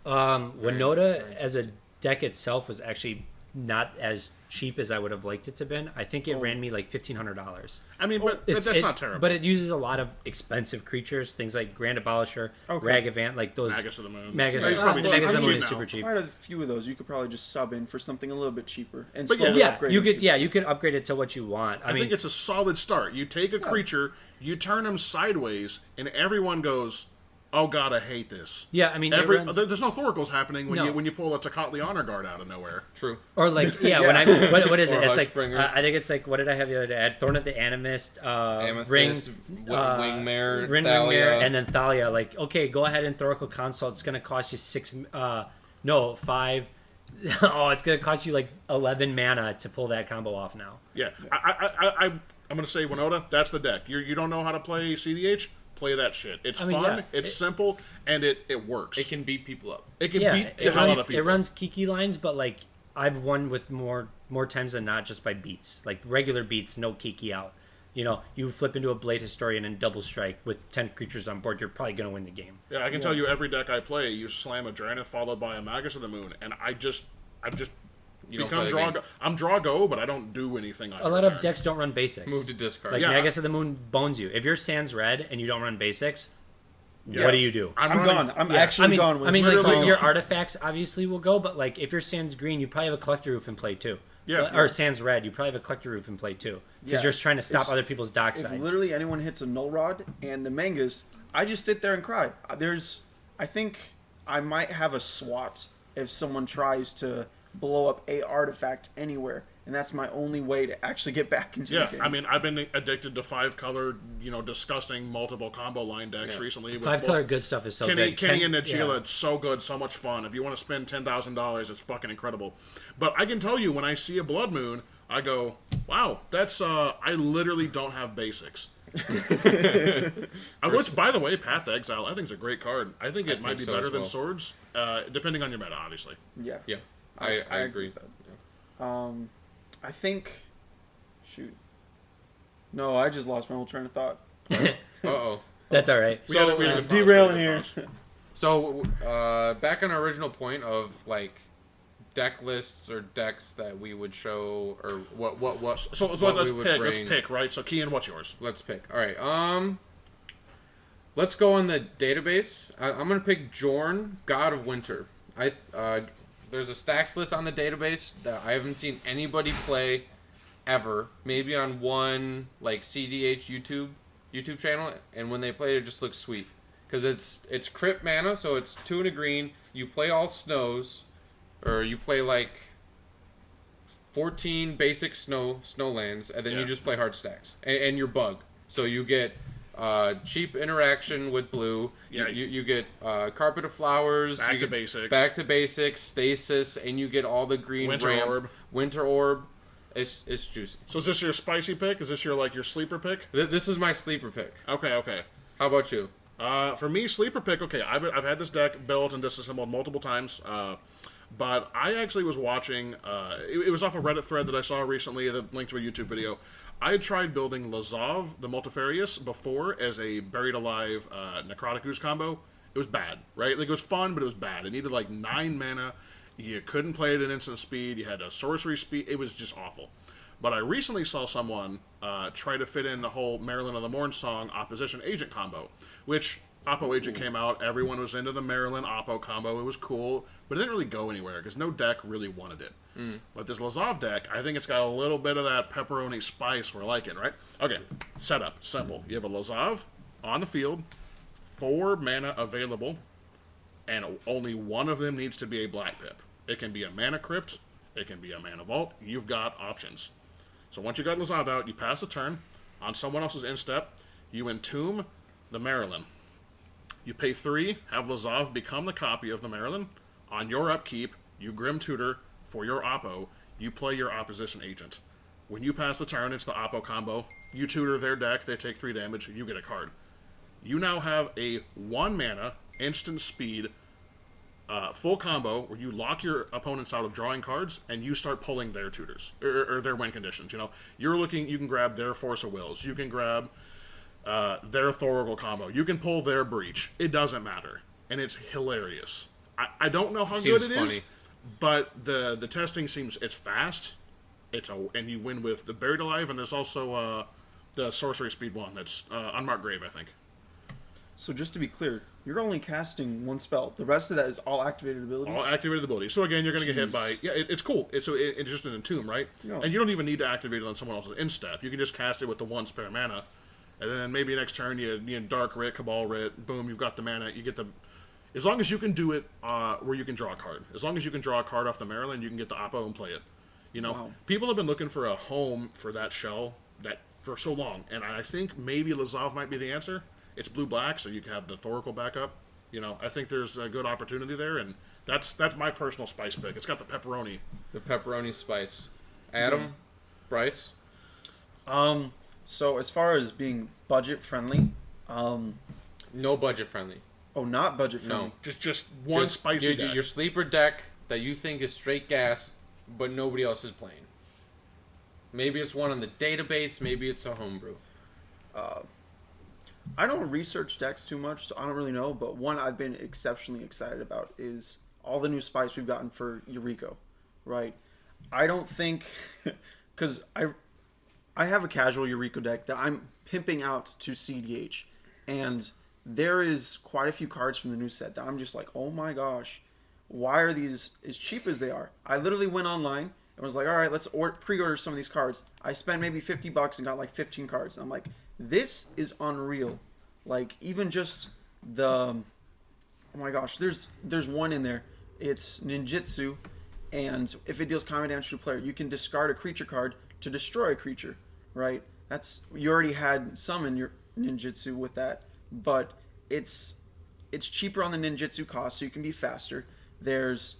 [SPEAKER 2] Winota as a deck itself was actually not as cheap as I would have liked it to been. I think it ran me like $1,500.
[SPEAKER 3] I mean, but that's not terrible.
[SPEAKER 2] But it uses a lot of expensive creatures, things like Grand Abolisher, Ragavant, like those.
[SPEAKER 3] Magus of the Moon.
[SPEAKER 2] Magus,
[SPEAKER 3] He's probably cheap.
[SPEAKER 2] Magus of the
[SPEAKER 3] He's
[SPEAKER 2] Moon
[SPEAKER 3] cheap
[SPEAKER 2] is
[SPEAKER 3] now.
[SPEAKER 2] super cheap.
[SPEAKER 4] Quite a few of those you could probably just sub in for something a little bit cheaper and
[SPEAKER 3] But
[SPEAKER 4] slowly
[SPEAKER 2] Yeah,
[SPEAKER 4] upgrade
[SPEAKER 2] you
[SPEAKER 4] it
[SPEAKER 2] could.
[SPEAKER 4] to-
[SPEAKER 2] Yeah, you could upgrade it to what you want.
[SPEAKER 3] I think it's a solid start. You take a creature, you turn him sideways, and everyone goes, oh god, I hate this.
[SPEAKER 2] Yeah, I mean,
[SPEAKER 3] there's no Thoracles happening
[SPEAKER 2] No.
[SPEAKER 3] when you pull a Takatli Honor Guard out of nowhere.
[SPEAKER 1] True.
[SPEAKER 2] or like
[SPEAKER 4] Yeah.
[SPEAKER 2] when I what is
[SPEAKER 1] Or
[SPEAKER 2] it? It's like
[SPEAKER 1] Hushbringer.
[SPEAKER 2] I think it's like, what did I have the other day? I had Thorn of the Animist, Ring,
[SPEAKER 1] Amethyst, Wingmare,
[SPEAKER 2] Ring
[SPEAKER 1] Thalia.
[SPEAKER 2] Wingmare, and then Thalia. Like, okay, go ahead and Thoracle Consult. It's gonna cost you 5. Oh, it's gonna cost you like 11 mana to pull that combo off now.
[SPEAKER 3] Yeah, I'm gonna say Winota. That's the deck. You don't know how to play CDH? Play that shit. It's fun.
[SPEAKER 2] yeah,
[SPEAKER 3] it's simple, and it works.
[SPEAKER 1] It can beat people up.
[SPEAKER 3] It can
[SPEAKER 2] Yeah,
[SPEAKER 3] beat the hell out of people.
[SPEAKER 2] it runs Kiki lines, but like I've won with more times than not just by beats, like regular beats, no Kiki out. You know, you flip into a Blade Historian and double strike with 10 creatures on board, you're probably gonna win the game.
[SPEAKER 3] Yeah, I can tell you every deck I play, you slam a Drannith followed by a Magus of the Moon, and I've just
[SPEAKER 1] You don't
[SPEAKER 3] become
[SPEAKER 1] play the game.
[SPEAKER 3] I'm draw go, but I don't do anything.
[SPEAKER 2] A lot of decks don't run basics.
[SPEAKER 1] Move to discard.
[SPEAKER 2] Like
[SPEAKER 3] Yeah.
[SPEAKER 2] Magus of the Moon bones you. If your Sand's red and you don't run basics,
[SPEAKER 3] Yeah.
[SPEAKER 2] what do you do?
[SPEAKER 4] I'm
[SPEAKER 3] running-
[SPEAKER 4] gone. I'm
[SPEAKER 2] Yeah,
[SPEAKER 4] actually gone with
[SPEAKER 2] like
[SPEAKER 3] literally
[SPEAKER 2] your
[SPEAKER 3] gone.
[SPEAKER 2] artifacts obviously will go, but like if your Sand's green, you probably have a Collector Roof in play too.
[SPEAKER 3] Yeah.
[SPEAKER 2] Or Sand's red, you probably have a Collector Roof in play too, because
[SPEAKER 4] Yeah.
[SPEAKER 2] you're just trying to stop
[SPEAKER 4] It's-
[SPEAKER 2] other people's dock
[SPEAKER 4] If
[SPEAKER 2] sides.
[SPEAKER 4] literally anyone hits a null rod and the mangas, I just sit there and cry. I think I might have a SWAT if someone tries to blow up a artifact anywhere, and that's my only way to actually get back into
[SPEAKER 3] Yeah,
[SPEAKER 4] the game.
[SPEAKER 3] I mean, I've been addicted to 5-color, disgusting multiple combo line decks
[SPEAKER 1] Yeah.
[SPEAKER 3] recently. With
[SPEAKER 2] 5-color good stuff is so
[SPEAKER 3] Kenny
[SPEAKER 2] good.
[SPEAKER 3] and Najila,
[SPEAKER 2] yeah.
[SPEAKER 3] it's so good, so much fun. If you want to spend $10,000, it's fucking incredible. But I can tell you, when I see a Blood Moon, I go, wow, that's, I literally don't have basics. Which, by the way, Path Exile, I think is a great card. I think it might be
[SPEAKER 1] so
[SPEAKER 3] better
[SPEAKER 1] as
[SPEAKER 3] than
[SPEAKER 1] well.
[SPEAKER 3] Swords, depending on your meta, obviously.
[SPEAKER 4] Yeah.
[SPEAKER 1] Yeah, I agree.
[SPEAKER 4] with that. I think. Shoot. No, I just lost my whole train of thought.
[SPEAKER 1] Uh-oh.
[SPEAKER 2] That's all right.
[SPEAKER 3] We gotta
[SPEAKER 4] It's
[SPEAKER 3] pause,
[SPEAKER 4] derailing
[SPEAKER 3] we gotta
[SPEAKER 4] here.
[SPEAKER 3] pause.
[SPEAKER 1] So, back on our original point of, like, deck lists or decks that we would show, or what
[SPEAKER 3] So
[SPEAKER 1] what
[SPEAKER 3] let's
[SPEAKER 1] we would
[SPEAKER 3] pick.
[SPEAKER 1] bring.
[SPEAKER 3] Let's pick, right? So, Kian, what's yours?
[SPEAKER 1] Let's pick. All right. Let's go on the database. I'm gonna pick Jorn, God of Winter. There's a stacks list on the database that I haven't seen anybody play ever. Maybe on one like cEDH YouTube channel, and when they play it, just looks sweet because it's crypt mana, so it's 2 and a green. You play all snows, or you play like 14 basic snowlands, and then you
[SPEAKER 3] Yeah.
[SPEAKER 1] just play hard stacks, and your bug. So you get cheap interaction with blue.
[SPEAKER 3] Yeah.
[SPEAKER 1] You get carpet of flowers.
[SPEAKER 3] Back
[SPEAKER 1] you
[SPEAKER 3] to
[SPEAKER 1] get
[SPEAKER 3] basics.
[SPEAKER 1] Back to basics. Stasis, and you get all the green
[SPEAKER 3] Winter
[SPEAKER 1] ramp.
[SPEAKER 3] Orb.
[SPEAKER 1] Winter orb. It's juicy.
[SPEAKER 3] So, is this your spicy pick? Is this your sleeper pick?
[SPEAKER 1] This is my sleeper pick.
[SPEAKER 3] Okay.
[SPEAKER 1] How about you?
[SPEAKER 3] For me, sleeper pick. Okay, I've had this deck built and disassembled multiple times. But I actually was watching. It was off a Reddit thread that I saw recently. That linked to a YouTube video. I had tried building Lazav the Multifarious before as a Buried Alive Necrotic Ooze combo. It was bad, right? Like, it was fun, but it was bad. It needed like 9 mana. You couldn't play it at instant speed. You had a sorcery speed. It was just awful. But I recently saw someone try to fit in the whole Marilyn of the Morn song Opposition Agent combo, which Oppo Agent came out. Everyone was into the Marilyn Oppo combo. It was cool, but it didn't really go anywhere because no deck really wanted it. But this Lazav deck, I think it's got a little bit of that pepperoni spice we're liking, right? Okay, setup, simple. You have a Lazav on the field, 4 mana available, and only one of them needs to be a Black Pip. It can be a Mana Crypt, it can be a Mana Vault. You've got options. So once you got Lazav out, you pass the turn. On someone else's instep, you entomb the Marilyn. You pay 3, have Lazav become the copy of the Marilyn. On your upkeep, you Grim Tutor for your Oppo. You play your Opposition Agent. When you pass the turn, it's the Oppo combo. You tutor their deck, they take 3 damage, you get a card. You now have a 1 mana, instant speed, full combo where you lock your opponents out of drawing cards and you start pulling their tutors or their win conditions. You can grab their Force of Wills, you can grab their Thorgal combo, you can pull their Breach. It doesn't matter, and it's hilarious. I don't know how
[SPEAKER 1] Seems
[SPEAKER 3] good it
[SPEAKER 1] funny.
[SPEAKER 3] is, but the testing seems it's fast. And you win with the Buried Alive, and there's also the Sorcery Speed one that's Unmarked Grave, I think.
[SPEAKER 4] So just to be clear, you're only casting 1 spell. The rest of that is all activated abilities.
[SPEAKER 3] All activated abilities. So again, you're going to get hit by...
[SPEAKER 4] Jeez.
[SPEAKER 3] Yeah, it's cool. It's just an entomb, right?
[SPEAKER 4] Yeah.
[SPEAKER 3] And you don't even need to activate it on someone else's instep. You can just cast it with the 1 spare mana, and then maybe next turn you Dark Writ, Cabal Writ, boom, you've got the mana. You get the, as long as you can do it where you can draw a card. As long as you can draw a card off the Maryland, you can get the Oppo and play it.
[SPEAKER 4] Wow.
[SPEAKER 3] People have been looking for a home for that shell for so long, and I think maybe Lazav might be the answer. It's blue-black, so you can have the Thoracle backup. I think there's a good opportunity there, and that's my personal spice pick. It's got the pepperoni.
[SPEAKER 1] The pepperoni spice. Adam, Bryce.
[SPEAKER 4] So as far as being budget friendly,
[SPEAKER 1] No budget friendly.
[SPEAKER 4] oh, not budget friendly.
[SPEAKER 1] No.
[SPEAKER 3] Just one spicy deck.
[SPEAKER 1] Your sleeper deck that you think is straight gas, but nobody else is playing. Maybe it's one on the database. Maybe it's a homebrew.
[SPEAKER 4] I don't research decks too much, so I don't really know. But one I've been exceptionally excited about is all the new spice we've gotten for Yuriko, right? I don't think, because I have a casual Yuriko deck that I'm pimping out to cEDH, and there is quite a few cards from the new set that I'm just like, oh my gosh, why are these as cheap as they are? I literally went online and was like, all right, let's pre-order some of these cards. I spent maybe $50 and got like 15 cards. And I'm like, this is unreal. Like, even just the, oh my gosh, there's one in there. It's ninjutsu, and if it deals combat damage to a player, you can discard a creature card to destroy a creature, right? You already had summon your ninjutsu with that, but it's cheaper on the ninjutsu cost, so you can be faster. There's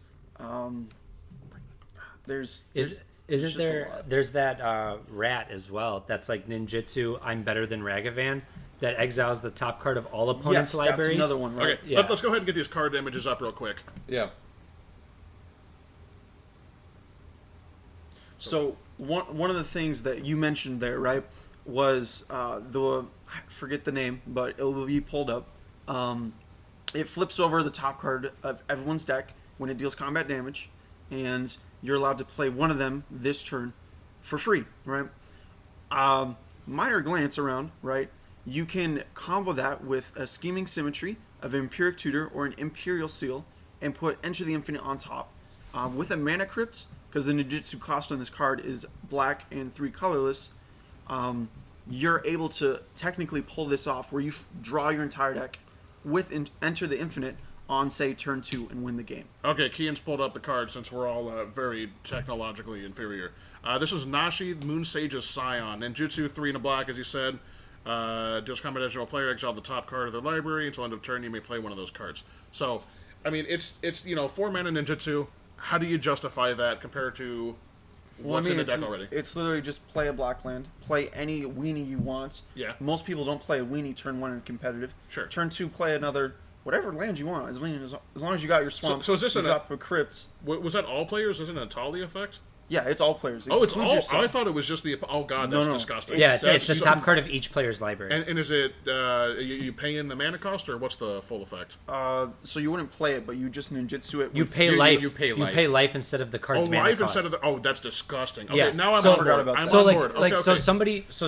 [SPEAKER 2] Isn't there? There's that rat as well. That's like ninjutsu. I'm better than Ragavan. That exiles the top card of all opponents' libraries.
[SPEAKER 4] That's another one, right?
[SPEAKER 3] Okay,
[SPEAKER 2] Yeah.
[SPEAKER 3] let's go ahead and get these card images up real quick.
[SPEAKER 1] Yeah.
[SPEAKER 4] So one of the things that you mentioned there, right, was I forget the name, but it will be pulled up. It flips over the top card of everyone's deck when it deals combat damage, and you're allowed to play one of them this turn for free, right? Minor glance around, right? You can combo that with a Scheming Symmetry of Empiric Tutor or an Imperial Seal and put Enter the Infinite on top. With a Mana Crypt, because the ninjutsu cost on this card is black and 3 colorless, you're able to technically pull this off where you draw your entire deck with Enter the Infinite on, say, turn 2 and win the game.
[SPEAKER 3] Okay, Kian's pulled up the card since we're all very technologically inferior. This is Nashi, Moon Sage's Scion. Ninjutsu, 3 and a black, as you said. Deals combat damage to a player, exile the top card of their library. Until end of turn, you may play one of those cards. So, I mean, it's 4 mana ninjutsu. How do you justify that compared to what's in the deck already?
[SPEAKER 4] It's literally just play a black land, play any weenie you want.
[SPEAKER 3] Yeah.
[SPEAKER 4] Most people don't play a weenie turn 1 in competitive.
[SPEAKER 3] Sure.
[SPEAKER 4] Turn 2, play another whatever land you want. As long as you got your swamp.
[SPEAKER 3] So is this
[SPEAKER 4] you drop a crypt?
[SPEAKER 3] Was that all players? Is it an Atali effect?
[SPEAKER 4] Yeah, it's all players.
[SPEAKER 3] Oh, it's
[SPEAKER 4] Includes
[SPEAKER 3] all.
[SPEAKER 4] yourself.
[SPEAKER 3] I thought it was just the. Oh God, that's disgusting.
[SPEAKER 2] Yeah, it's the
[SPEAKER 3] so-
[SPEAKER 2] top card of each player's library.
[SPEAKER 3] And is it you pay in the mana cost, or what's the full effect?
[SPEAKER 4] So you wouldn't play it, but you just ninjutsu it.
[SPEAKER 2] You
[SPEAKER 4] with-
[SPEAKER 2] pay life.
[SPEAKER 1] you pay life.
[SPEAKER 2] You pay life instead of the card's mana
[SPEAKER 3] life
[SPEAKER 2] cost.
[SPEAKER 3] instead of the. Oh, that's disgusting. Okay,
[SPEAKER 2] Yeah.
[SPEAKER 3] now I'm
[SPEAKER 2] So-
[SPEAKER 3] on board. I'm
[SPEAKER 2] so
[SPEAKER 3] on
[SPEAKER 2] like
[SPEAKER 3] board.
[SPEAKER 2] like
[SPEAKER 3] Okay,
[SPEAKER 2] so
[SPEAKER 3] okay.
[SPEAKER 2] somebody so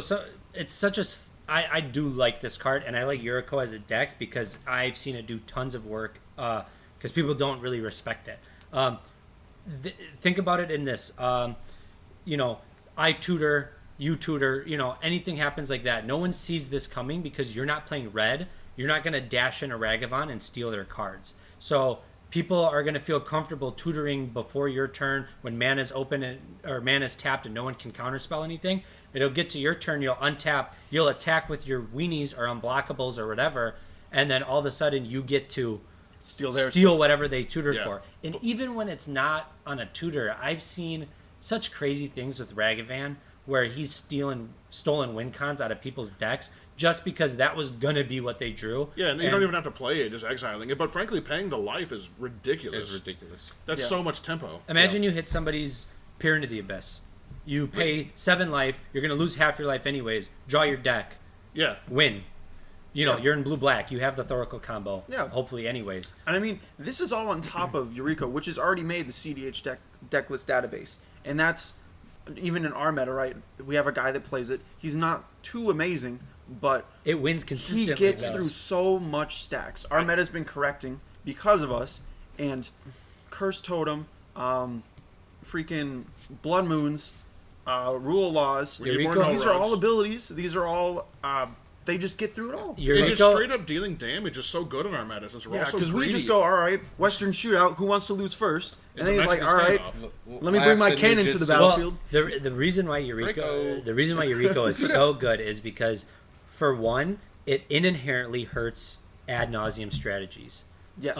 [SPEAKER 2] it's such a I do like this card, and I like Yuriko as a deck because I've seen it do tons of work because people don't really respect it. Think about it in this. I tutor, you tutor, anything happens like that. No one sees this coming because you're not playing red. You're not going to dash in a Ragavan and steal their cards. So people are going to feel comfortable tutoring before your turn when mana's open or mana's tapped and no one can counterspell anything. It'll get to your turn, you'll untap, you'll attack with your weenies or unblockables or whatever, and then all of a sudden you get to steal whatever they tutored for. And even when it's not on a tutor, I've seen such crazy things with Ragavan where he's stolen win cons out of people's decks just because that was gonna be what they drew.
[SPEAKER 3] Yeah, and you don't even have to play it, just exiling it. But frankly, paying the life is ridiculous.
[SPEAKER 1] It's ridiculous.
[SPEAKER 3] That's so much tempo.
[SPEAKER 2] Imagine you hit somebody's Peer into the Abyss. You pay 7 life, you're gonna lose half your life anyways, draw your deck,
[SPEAKER 3] Yeah.
[SPEAKER 2] win. You're in blue-black, you have the Thoracle combo,
[SPEAKER 4] Yeah.
[SPEAKER 2] hopefully anyways.
[SPEAKER 4] And I mean, this is all on top of Yuriko, which has already made the cEDH deck list database. And that's, even in our meta, right? We have a guy that plays it. He's not too amazing, but
[SPEAKER 2] It wins
[SPEAKER 4] he
[SPEAKER 2] consistently.
[SPEAKER 4] gets
[SPEAKER 2] though.
[SPEAKER 4] through so much stacks. Our meta's been correcting because of us. And Curse Totem, freaking Blood Moons, Rule of Laws.
[SPEAKER 3] We need more
[SPEAKER 2] Yuriko-
[SPEAKER 4] These are all
[SPEAKER 3] no-rogues.
[SPEAKER 4] abilities. These are all they just get through it all.
[SPEAKER 3] You're just straight up dealing damage is so good in our meta since we're all so
[SPEAKER 4] because
[SPEAKER 3] greedy.
[SPEAKER 4] we just go, all right, Western shootout, who wants to lose first? And then he's like, all right,
[SPEAKER 1] Let
[SPEAKER 4] let me bring my cannon to the battlefield.
[SPEAKER 2] The reason why Yuriko is so good is because, for one, it inherently hurts ad nauseum strategies.
[SPEAKER 4] Yes.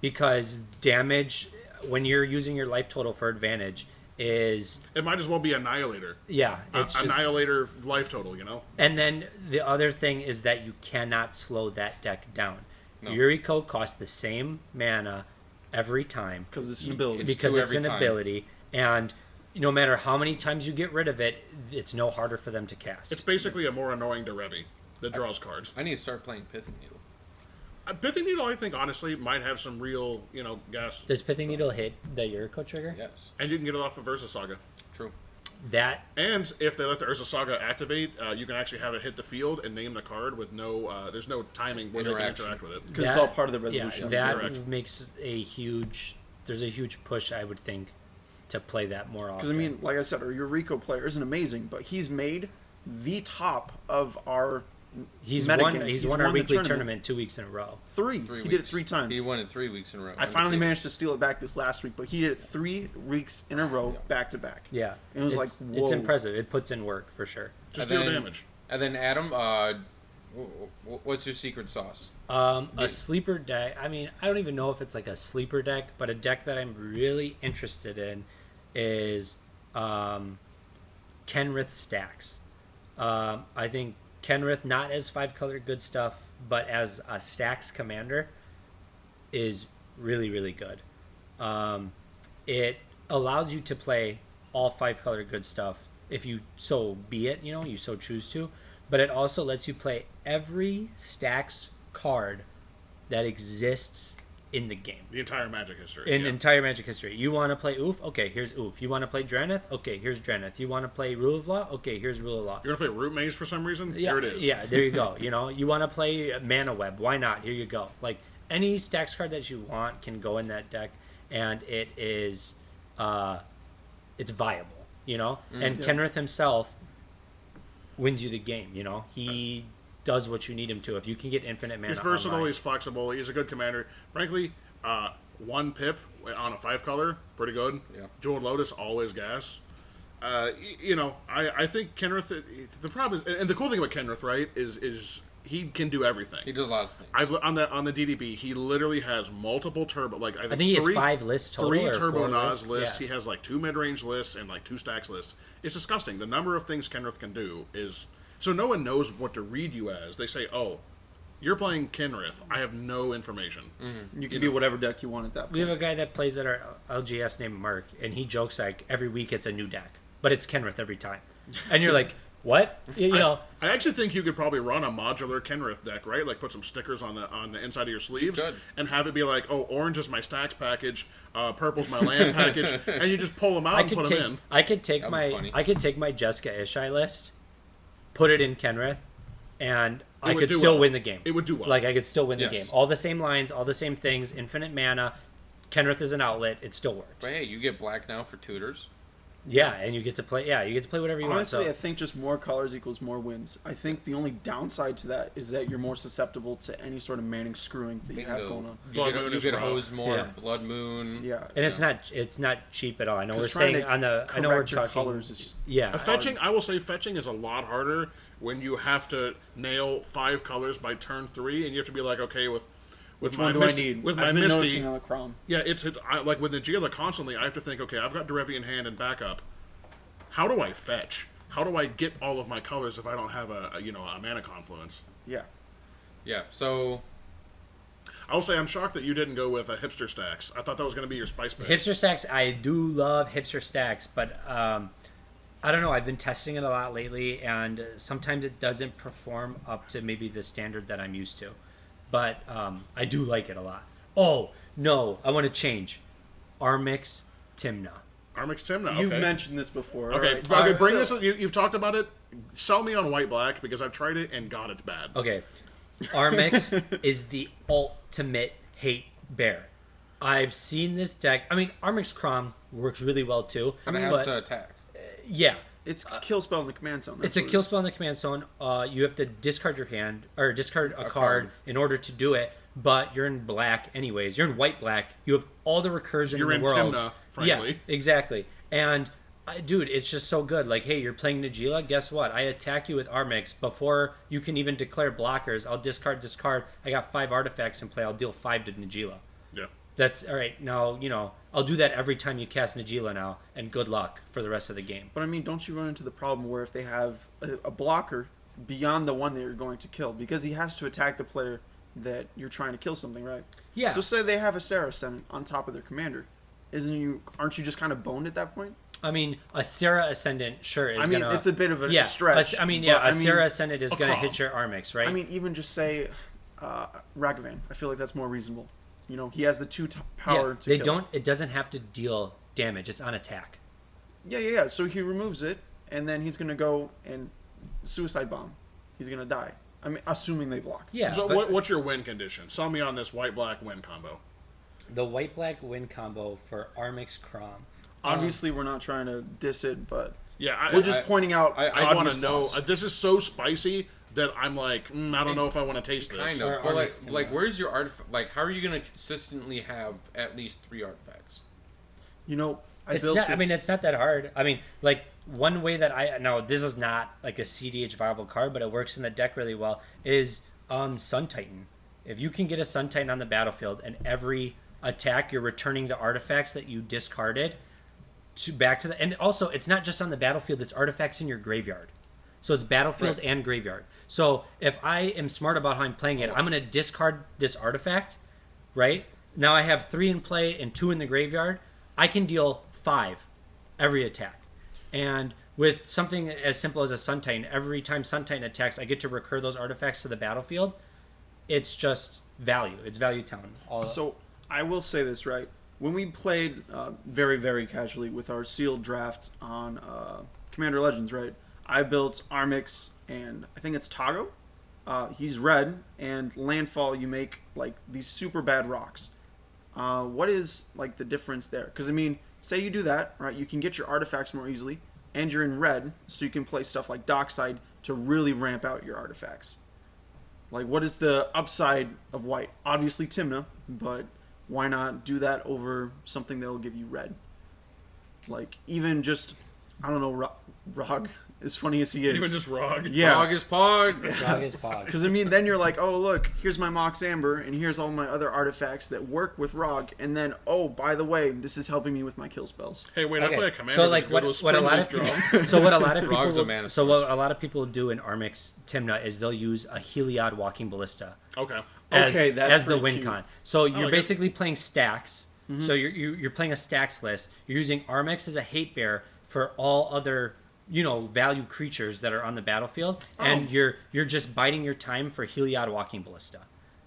[SPEAKER 2] Because damage, when you're using your life total for advantage, is...
[SPEAKER 3] It might as well be Annihilator.
[SPEAKER 2] Yeah. It's
[SPEAKER 3] Annihilator life total,
[SPEAKER 2] And then the other thing is that you cannot slow that deck down. No. Yuriko costs the same mana every time.
[SPEAKER 4] Because it's an ability.
[SPEAKER 2] Because it's an ability. And no matter how many times you get rid of it, it's no harder for them to cast.
[SPEAKER 3] It's basically a more annoying Derevi that draws cards.
[SPEAKER 1] I need to start playing Pithing Needle.
[SPEAKER 3] Pithing Needle, I think, honestly, might have some real, gas.
[SPEAKER 2] Does Pithing Needle hit the Yuriko trigger?
[SPEAKER 1] Yes.
[SPEAKER 3] And you can get it off of Urza Saga.
[SPEAKER 1] True.
[SPEAKER 3] And if they let the Urza Saga activate, you can actually have it hit the field and name the card with there's no timing when they can interact with it.
[SPEAKER 4] Because it's all part of the resolution.
[SPEAKER 2] Yeah, that makes there's a huge push, I would think, to play that more often.
[SPEAKER 4] Because, like I said, our Yuriko player isn't amazing, but he's made the top of our...
[SPEAKER 2] He's won our weekly tournament 2 weeks in a row.
[SPEAKER 4] Three. He did it 3 times.
[SPEAKER 1] He won it 3 weeks in a row.
[SPEAKER 4] I finally managed to steal it back this last week, but he did it 3 weeks in a row, back to back.
[SPEAKER 2] Yeah.
[SPEAKER 4] And it was like, whoa.
[SPEAKER 2] It's impressive. It puts in work, for sure.
[SPEAKER 3] Just deal damage.
[SPEAKER 1] And then, Adam, what's your secret sauce?
[SPEAKER 2] A sleeper deck. I don't even know if it's like a sleeper deck, but a deck that I'm really interested in is Kenrith Stax. I think Kenrith, not as 5-color good stuff, but as a Stax commander, is really, really good. It allows you to play all 5-color good stuff if you so be it, you so choose to, but it also lets you play every Stax card that exists in the game.
[SPEAKER 3] The entire Magic history.
[SPEAKER 2] Entire Magic history. You want to play Oof? Okay, here's Oof. You want to play Draneth? Okay, here's Draneth. You want to play Rule of Law? Okay, here's Rule of Law.
[SPEAKER 3] You want to play Root Maze for some reason?
[SPEAKER 2] Yeah,
[SPEAKER 3] Here it is.
[SPEAKER 2] Yeah, there you go. You want to play Mana Web? Why not? Here you go. Like, any Stax card that you want can go in that deck, and it is, it's viable, And Kenrith himself wins you the game, He does what you need him to. If you can get infinite mana,
[SPEAKER 3] he's versatile.
[SPEAKER 2] online.
[SPEAKER 3] He's flexible. He's a good commander. Frankly, 1 pip on a 5-color, pretty good.
[SPEAKER 1] Yeah.
[SPEAKER 3] Jeweled Lotus, always gas. I think Kenrith. The problem is, and the cool thing about Kenrith, right, is he can do everything.
[SPEAKER 1] He does a lot of things.
[SPEAKER 3] On the DDB, he literally has multiple turbo. Like I think
[SPEAKER 2] he has 5 lists total.
[SPEAKER 3] 3 Turbo Nas
[SPEAKER 2] lists.
[SPEAKER 3] Yeah. He has like 2 mid-range lists and like 2 Stax lists. It's disgusting. The number of things Kenrith can do is. So no one knows what to read you as. They say, "Oh, you're playing Kenrith. I have no information."
[SPEAKER 4] Mm-hmm. You can be whatever deck you want at that point.
[SPEAKER 2] We have a guy that plays at our LGS named Mark, and he jokes like every week it's a new deck, but it's Kenrith every time. And you're like, what?
[SPEAKER 3] I actually think you could probably run a modular Kenrith deck, right? Like put some stickers on the inside of your sleeves, and have it be like, "Oh, orange is my Stax package, purple's my land package," and you just pull them out and put them in.
[SPEAKER 2] I could take my Jessica Ishai list, put it in Kenrith, and I could still win the game.
[SPEAKER 3] It would do well.
[SPEAKER 2] Like, I could still win the game. All the same lines, all the same things, infinite mana. Kenrith is an outlet. It still works.
[SPEAKER 1] But hey, you get black now for tutors.
[SPEAKER 2] Yeah, and you get to play. Yeah, you get to play whatever you want.
[SPEAKER 4] Honestly, I think just more colors equals more wins. I think the only downside to that is that you're more susceptible to any sort of manning screwing that you have going on.
[SPEAKER 1] You get hosed more. Blood Moon.
[SPEAKER 4] Yeah,
[SPEAKER 2] and it's not cheap at all. I know we're saying on the. I know we're talking
[SPEAKER 4] colors. Is
[SPEAKER 3] fetching. I will say fetching is a lot harder when you have to nail 5 colors by turn 3, and you have to be like, okay, with
[SPEAKER 4] which one do I need?
[SPEAKER 3] With my
[SPEAKER 4] I've been
[SPEAKER 3] Misty,
[SPEAKER 4] noticing on the Chrome.
[SPEAKER 3] Yeah, it's like with the Gila constantly. I have to think, okay, I've got Derevi in hand and backup. How do I fetch? How do I get all of my colors if I don't have a mana confluence?
[SPEAKER 4] Yeah.
[SPEAKER 1] Yeah. So
[SPEAKER 3] I will say I'm shocked that you didn't go with a Hipster Stax. I thought that was going to be your spice pick.
[SPEAKER 2] Hipster Stax, I do love Hipster Stax, but I don't know. I've been testing it a lot lately, and sometimes it doesn't perform up to maybe the standard that I'm used to. But I do like it a lot. Oh, no, I want to change. Armix Timna.
[SPEAKER 3] Armix Timna, okay.
[SPEAKER 4] You've mentioned this before.
[SPEAKER 3] Okay,
[SPEAKER 4] right.
[SPEAKER 3] bring this. You've talked about it. Sell me on white-black, because I've tried it, and God, it's bad.
[SPEAKER 2] Okay. Armix is the ultimate hate bear. I've seen this deck. Armix Crom works really well, too.
[SPEAKER 1] But it has to attack.
[SPEAKER 2] Yeah.
[SPEAKER 4] It's a kill spell in the command zone.
[SPEAKER 2] It's a kill spell in the command zone. You have to discard your hand or discard a card in order to do it. But you're in black anyways. You're in white-black. You have all the recursion
[SPEAKER 3] You're
[SPEAKER 2] in the world.
[SPEAKER 3] Timna, frankly.
[SPEAKER 2] Yeah, exactly. And dude, it's just so good. Like, hey, you're playing Najeela. Guess what? I attack you with Armix before you can even declare blockers. I'll discard. I got 5 artifacts in play. I'll deal 5 to Najeela.
[SPEAKER 3] Yeah.
[SPEAKER 2] That's all right. Now, I'll do that every time you cast Najeela now, and good luck for the rest of the game.
[SPEAKER 4] But I mean, don't you run into the problem where if they have a blocker beyond the one that you're going to kill, because he has to attack the player that you're trying to kill something, right?
[SPEAKER 2] Yeah.
[SPEAKER 4] So say they have a Sarah Ascendant on top of their commander, aren't you just kind of boned at that point?
[SPEAKER 2] I mean, a Sarah Ascendant, sure, is gonna...
[SPEAKER 4] it's a bit of a stretch.
[SPEAKER 2] A Sarah Ascendant is gonna hit your Armix, right?
[SPEAKER 4] I mean, even just say Ragavan. I feel like that's more reasonable. He has the 2 power to kill.
[SPEAKER 2] It doesn't have to deal damage. It's on attack.
[SPEAKER 4] Yeah. So he removes it, and then he's gonna go and suicide bomb. He's gonna die. I mean, assuming they block.
[SPEAKER 2] Yeah.
[SPEAKER 3] So what's your win condition? Sell me on this white-black win combo.
[SPEAKER 2] The white-black win combo for Armix Crom.
[SPEAKER 4] Obviously, we're not trying to diss it, but
[SPEAKER 3] yeah,
[SPEAKER 4] we're just pointing out.
[SPEAKER 3] I want to know. This is so spicy that I'm like, I don't know if I want to taste this.
[SPEAKER 1] Kind of, but like, where's your artifact? Like, how are you going to consistently have at least 3 artifacts?
[SPEAKER 2] It's not that hard. I mean, like, one way that this is not like a cEDH viable card, but it works in the deck really well, is Sun Titan. If you can get a Sun Titan on the battlefield, and every attack you're returning the artifacts that you discarded back to the... And also, it's not just on the battlefield, it's artifacts in your graveyard. So it's battlefield and graveyard. So if I am smart about how I'm playing it, I'm going to discard this artifact, right? Now I have 3 in play and 2 in the graveyard. I can deal 5 every attack. And with something as simple as a Sun Titan, every time Sun Titan attacks, I get to recur those artifacts to the battlefield. It's just value. It's value town.
[SPEAKER 4] So I will say this, right? When we played very, very casually with our sealed draft on Commander Legends, right? I built Armix and I think it's Tago. He's red, and landfall you make like these super bad rocks. What is like the difference there? Because I mean, say you do that, right? You can get your artifacts more easily, and you're in red, so you can play stuff like Dockside to really ramp out your artifacts. Like, what is the upside of white? Obviously Timna, but why not do that over something that'll give you red? Like, even just, I don't know, Rog, as funny as he is.
[SPEAKER 3] Even just Rog.
[SPEAKER 4] Yeah.
[SPEAKER 1] Rog is Pog.
[SPEAKER 2] Rog is Pog.
[SPEAKER 4] Because, I mean, then you're like, oh, look, here's my Mox Amber, and here's all my other artifacts that work with Rog, and then, oh, by the way, this is helping me with my kill spells.
[SPEAKER 3] Hey, wait, I play a commander.
[SPEAKER 2] So, like, what a lot of people... So what a lot of people do in Armix Timna is they'll use a Heliod Walking Ballista.
[SPEAKER 3] Okay.
[SPEAKER 2] As the win
[SPEAKER 4] cute.
[SPEAKER 2] con. So you're
[SPEAKER 3] like
[SPEAKER 2] basically playing stacks. Mm-hmm. So you're playing a stacks list. You're using Armix as a hate bear for all other value creatures that are on the battlefield, and you're just biding your time for Heliod Walking Ballista.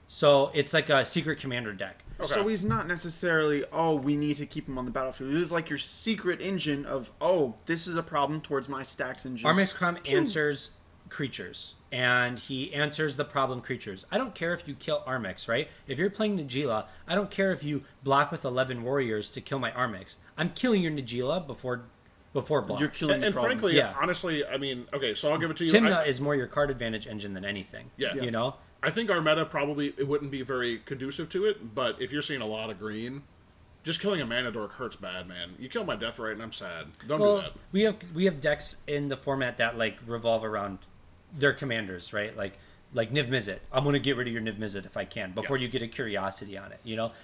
[SPEAKER 2] So it's like a secret commander deck.
[SPEAKER 4] Okay. So he's not necessarily, we need to keep him on the battlefield. It is like your secret engine of, this is a problem towards my stacks engine.
[SPEAKER 2] Armix Crom answers creatures, and he answers the problem creatures. I don't care if you kill Armix, right? If you're playing Najeela, I don't care if you block with 11 warriors to kill my Armix. I'm killing your Najeela before blocks.
[SPEAKER 4] You're killing
[SPEAKER 3] and frankly, honestly, I mean, okay, so I'll give it to you.
[SPEAKER 2] Timna is more your card advantage engine than anything.
[SPEAKER 3] Yeah. I think our meta probably, it wouldn't be very conducive to it, but if you're seeing a lot of green, just killing a mana dork hurts bad, man. You kill my death right and I'm sad. Don't do that.
[SPEAKER 2] We have decks in the format that like revolve around their commanders, right? Like Niv Mizzet. I'm going to get rid of your Niv Mizzet if I can before you get a curiosity on it.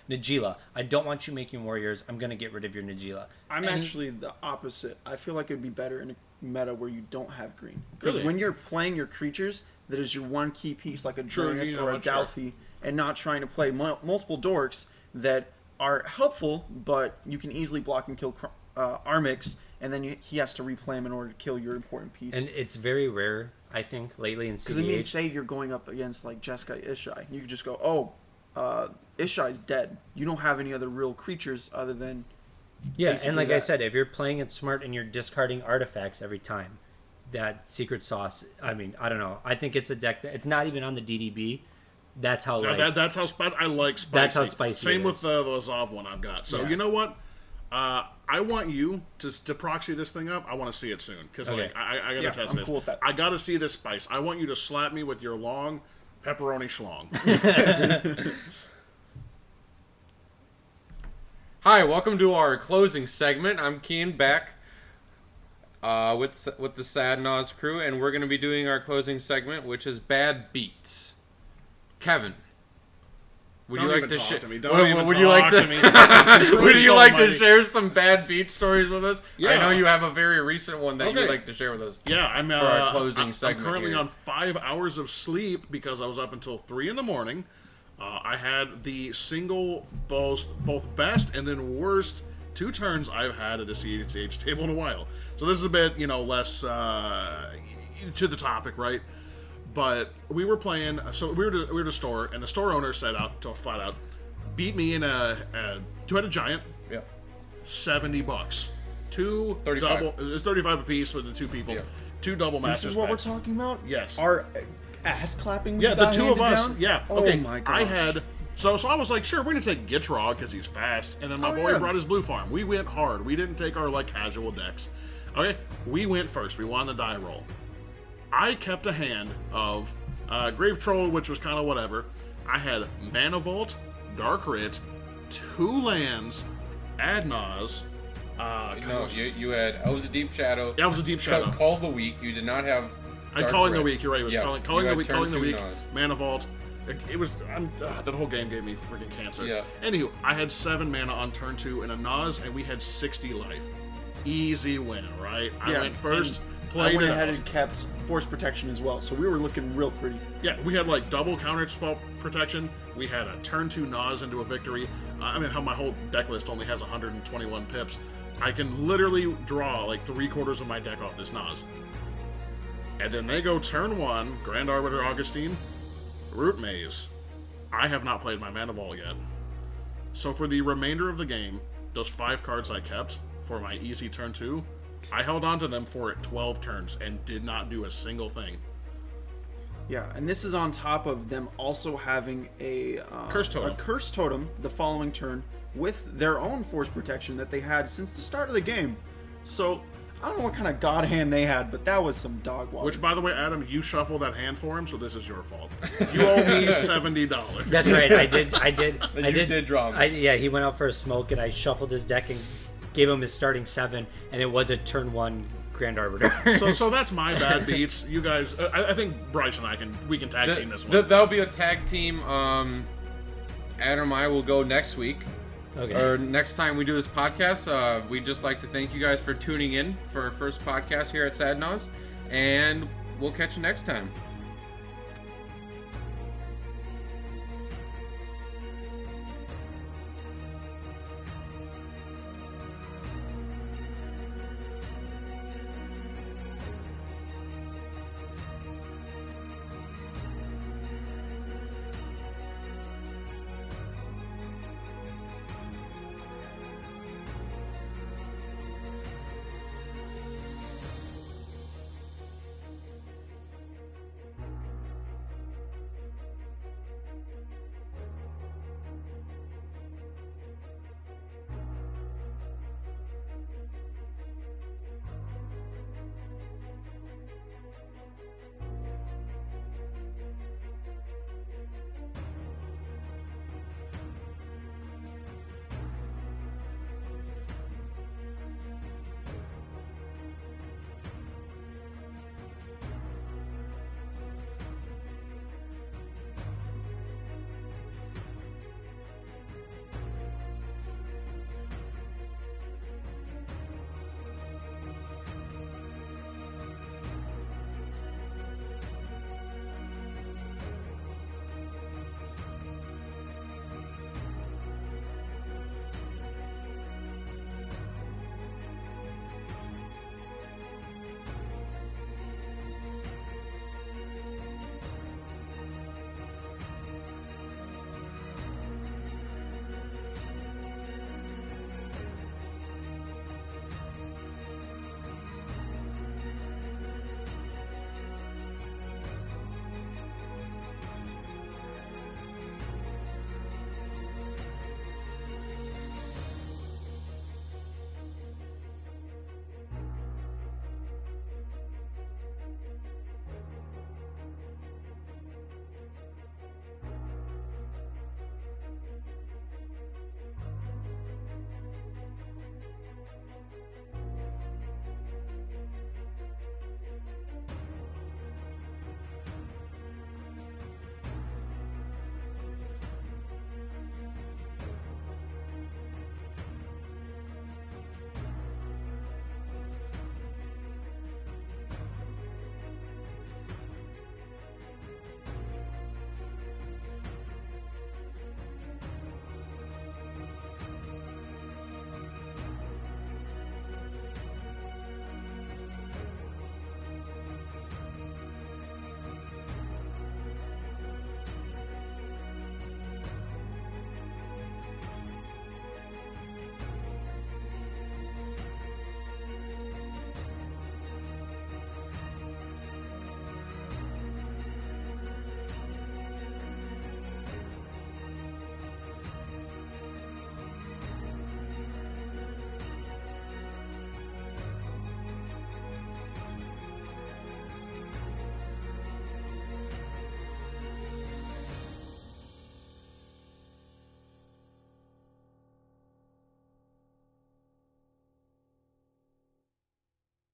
[SPEAKER 2] Najeela. I don't want you making warriors. I'm going to get rid of your Najeela.
[SPEAKER 4] I'm actually the opposite. I feel like it would be better in a meta where you don't have green. Because
[SPEAKER 3] Really?
[SPEAKER 4] when you're playing your creatures, that is your one key piece, like a Drannith or a Dalthi, and not trying to play multiple dorks that are helpful, but you can easily block and kill Armix, and then he has to replay him in order to kill your important piece.
[SPEAKER 2] And it's very rare, I think, lately in cEDH.
[SPEAKER 4] Because, I mean, say you're going up against, like, Jeskai Ishai. You could just go, Ishai's dead. You don't have any other real creatures other than...
[SPEAKER 2] Yeah, and like I said, if you're playing it smart and you're discarding artifacts every time, that Secret Sauce, I mean, I don't know. I think it's a deck that... It's not even on the DDB. That's how,
[SPEAKER 3] that's how I like spicy.
[SPEAKER 2] That's how spicy
[SPEAKER 3] Same
[SPEAKER 2] it
[SPEAKER 3] with
[SPEAKER 2] is.
[SPEAKER 3] the Lazav one I've got. So, you know what? I want you to proxy this thing up. I want to see it soon because
[SPEAKER 2] Okay.
[SPEAKER 3] like I gotta test
[SPEAKER 4] I'm
[SPEAKER 3] this.
[SPEAKER 4] cool with that.
[SPEAKER 3] I gotta see this spice. I want you to slap me with your long pepperoni schlong.
[SPEAKER 1] Hi, welcome to our closing segment. I'm Keen back with the SadNaus crew, and we're going to be doing our closing segment, which is bad beats. Kevin, would you like to share?
[SPEAKER 3] Would
[SPEAKER 1] Would you like to share some bad beat stories with us?
[SPEAKER 3] Yeah.
[SPEAKER 1] I know you have a very recent one that
[SPEAKER 3] Okay.
[SPEAKER 1] you'd like to share with us.
[SPEAKER 3] Yeah, I'm
[SPEAKER 1] our closing
[SPEAKER 3] I'm
[SPEAKER 1] segment
[SPEAKER 3] currently
[SPEAKER 1] here.
[SPEAKER 3] on 5 hours of sleep because I was up until 3 in the morning. I had the single both best and then worst 2 turns I've had at a cEDH table in a while. So this is a bit, less to the topic, right? But we were playing, so we were at a store, and the store owner said flat out, beat me in a 2-headed giant,
[SPEAKER 1] Yeah.
[SPEAKER 3] $70. 2
[SPEAKER 1] 35.
[SPEAKER 3] double, it was 35 apiece for the 2 people.
[SPEAKER 1] Yeah.
[SPEAKER 3] 2 double matches.
[SPEAKER 4] This is what
[SPEAKER 3] packs.
[SPEAKER 4] we're talking about?
[SPEAKER 3] Yes.
[SPEAKER 4] Our ass clapping?
[SPEAKER 3] Yeah, the 2 of
[SPEAKER 4] handed
[SPEAKER 3] us.
[SPEAKER 4] down?
[SPEAKER 3] Yeah.
[SPEAKER 4] Oh
[SPEAKER 3] Okay.
[SPEAKER 4] my gosh.
[SPEAKER 3] I had. So I was like, sure, we're gonna take Gitrog because he's fast, and then my boy
[SPEAKER 4] yeah.
[SPEAKER 3] brought his blue farm. We went hard. We didn't take our casual decks. Okay, we went first. We won the die roll. I kept a hand of Grave Troll, which was kind of whatever. I had Mana Vault, Dark Rit, 2 lands, SadNaus.
[SPEAKER 1] No, you had. I was a Deep Shadow.
[SPEAKER 3] That was a Deep Shadow.
[SPEAKER 1] Call the Week. You did not have.
[SPEAKER 3] I'm
[SPEAKER 1] Dark
[SPEAKER 3] calling the
[SPEAKER 1] Red.
[SPEAKER 3] week. You're right. It was
[SPEAKER 1] Yeah,
[SPEAKER 3] calling
[SPEAKER 1] you
[SPEAKER 3] the
[SPEAKER 1] had
[SPEAKER 3] week.
[SPEAKER 1] turn
[SPEAKER 3] Calling the
[SPEAKER 1] 2
[SPEAKER 3] week.
[SPEAKER 1] Nas.
[SPEAKER 3] Mana Vault. It was. That whole game gave me freaking cancer.
[SPEAKER 1] Yeah.
[SPEAKER 3] Anywho, I had 7 mana on turn 2 in a Nas, and we had 60 life. Easy win, right? I
[SPEAKER 4] Yeah,
[SPEAKER 3] went first.
[SPEAKER 4] I
[SPEAKER 3] Played
[SPEAKER 4] went
[SPEAKER 3] it
[SPEAKER 4] ahead
[SPEAKER 3] out.
[SPEAKER 4] and kept force protection as well, so we were looking real pretty.
[SPEAKER 3] Yeah, we had double counter spell protection. We had a turn 2 Nas into a victory. I mean, how my whole deck list only has 121 pips. I can literally draw 3/4 of my deck off this Nas. And then they go turn 1, Grand Arbiter Augustine, Root Maze. I have not played my Mana Vault yet. So for the remainder of the game, those 5 cards I kept for my easy turn 2, I held on to them for 12 turns and did not do a single thing.
[SPEAKER 4] Yeah, and this is on top of them also having a
[SPEAKER 3] Curse Totem.
[SPEAKER 4] a curse totem the following turn with their own force protection that they had since the start of the game. So I don't know what kind of god hand they had, but that was some dog water.
[SPEAKER 3] Which, by the way, Adam, you shuffled that hand for him, so this is your fault. You owe me $70.
[SPEAKER 2] That's right. I did.
[SPEAKER 1] You did draw me.
[SPEAKER 2] Yeah, he went out for a smoke, and I shuffled his deck and gave him his starting 7, and it was a turn 1 Grand Arbiter.
[SPEAKER 3] So that's my bad beats. You guys, I think Bryce and I can tag team this one.
[SPEAKER 1] That'll be a tag team. Adam and I will go next week.
[SPEAKER 2] Okay.
[SPEAKER 1] Or next time we do this podcast. We'd just like to thank you guys for tuning in for our first podcast here at SadNaus, and we'll catch you next time.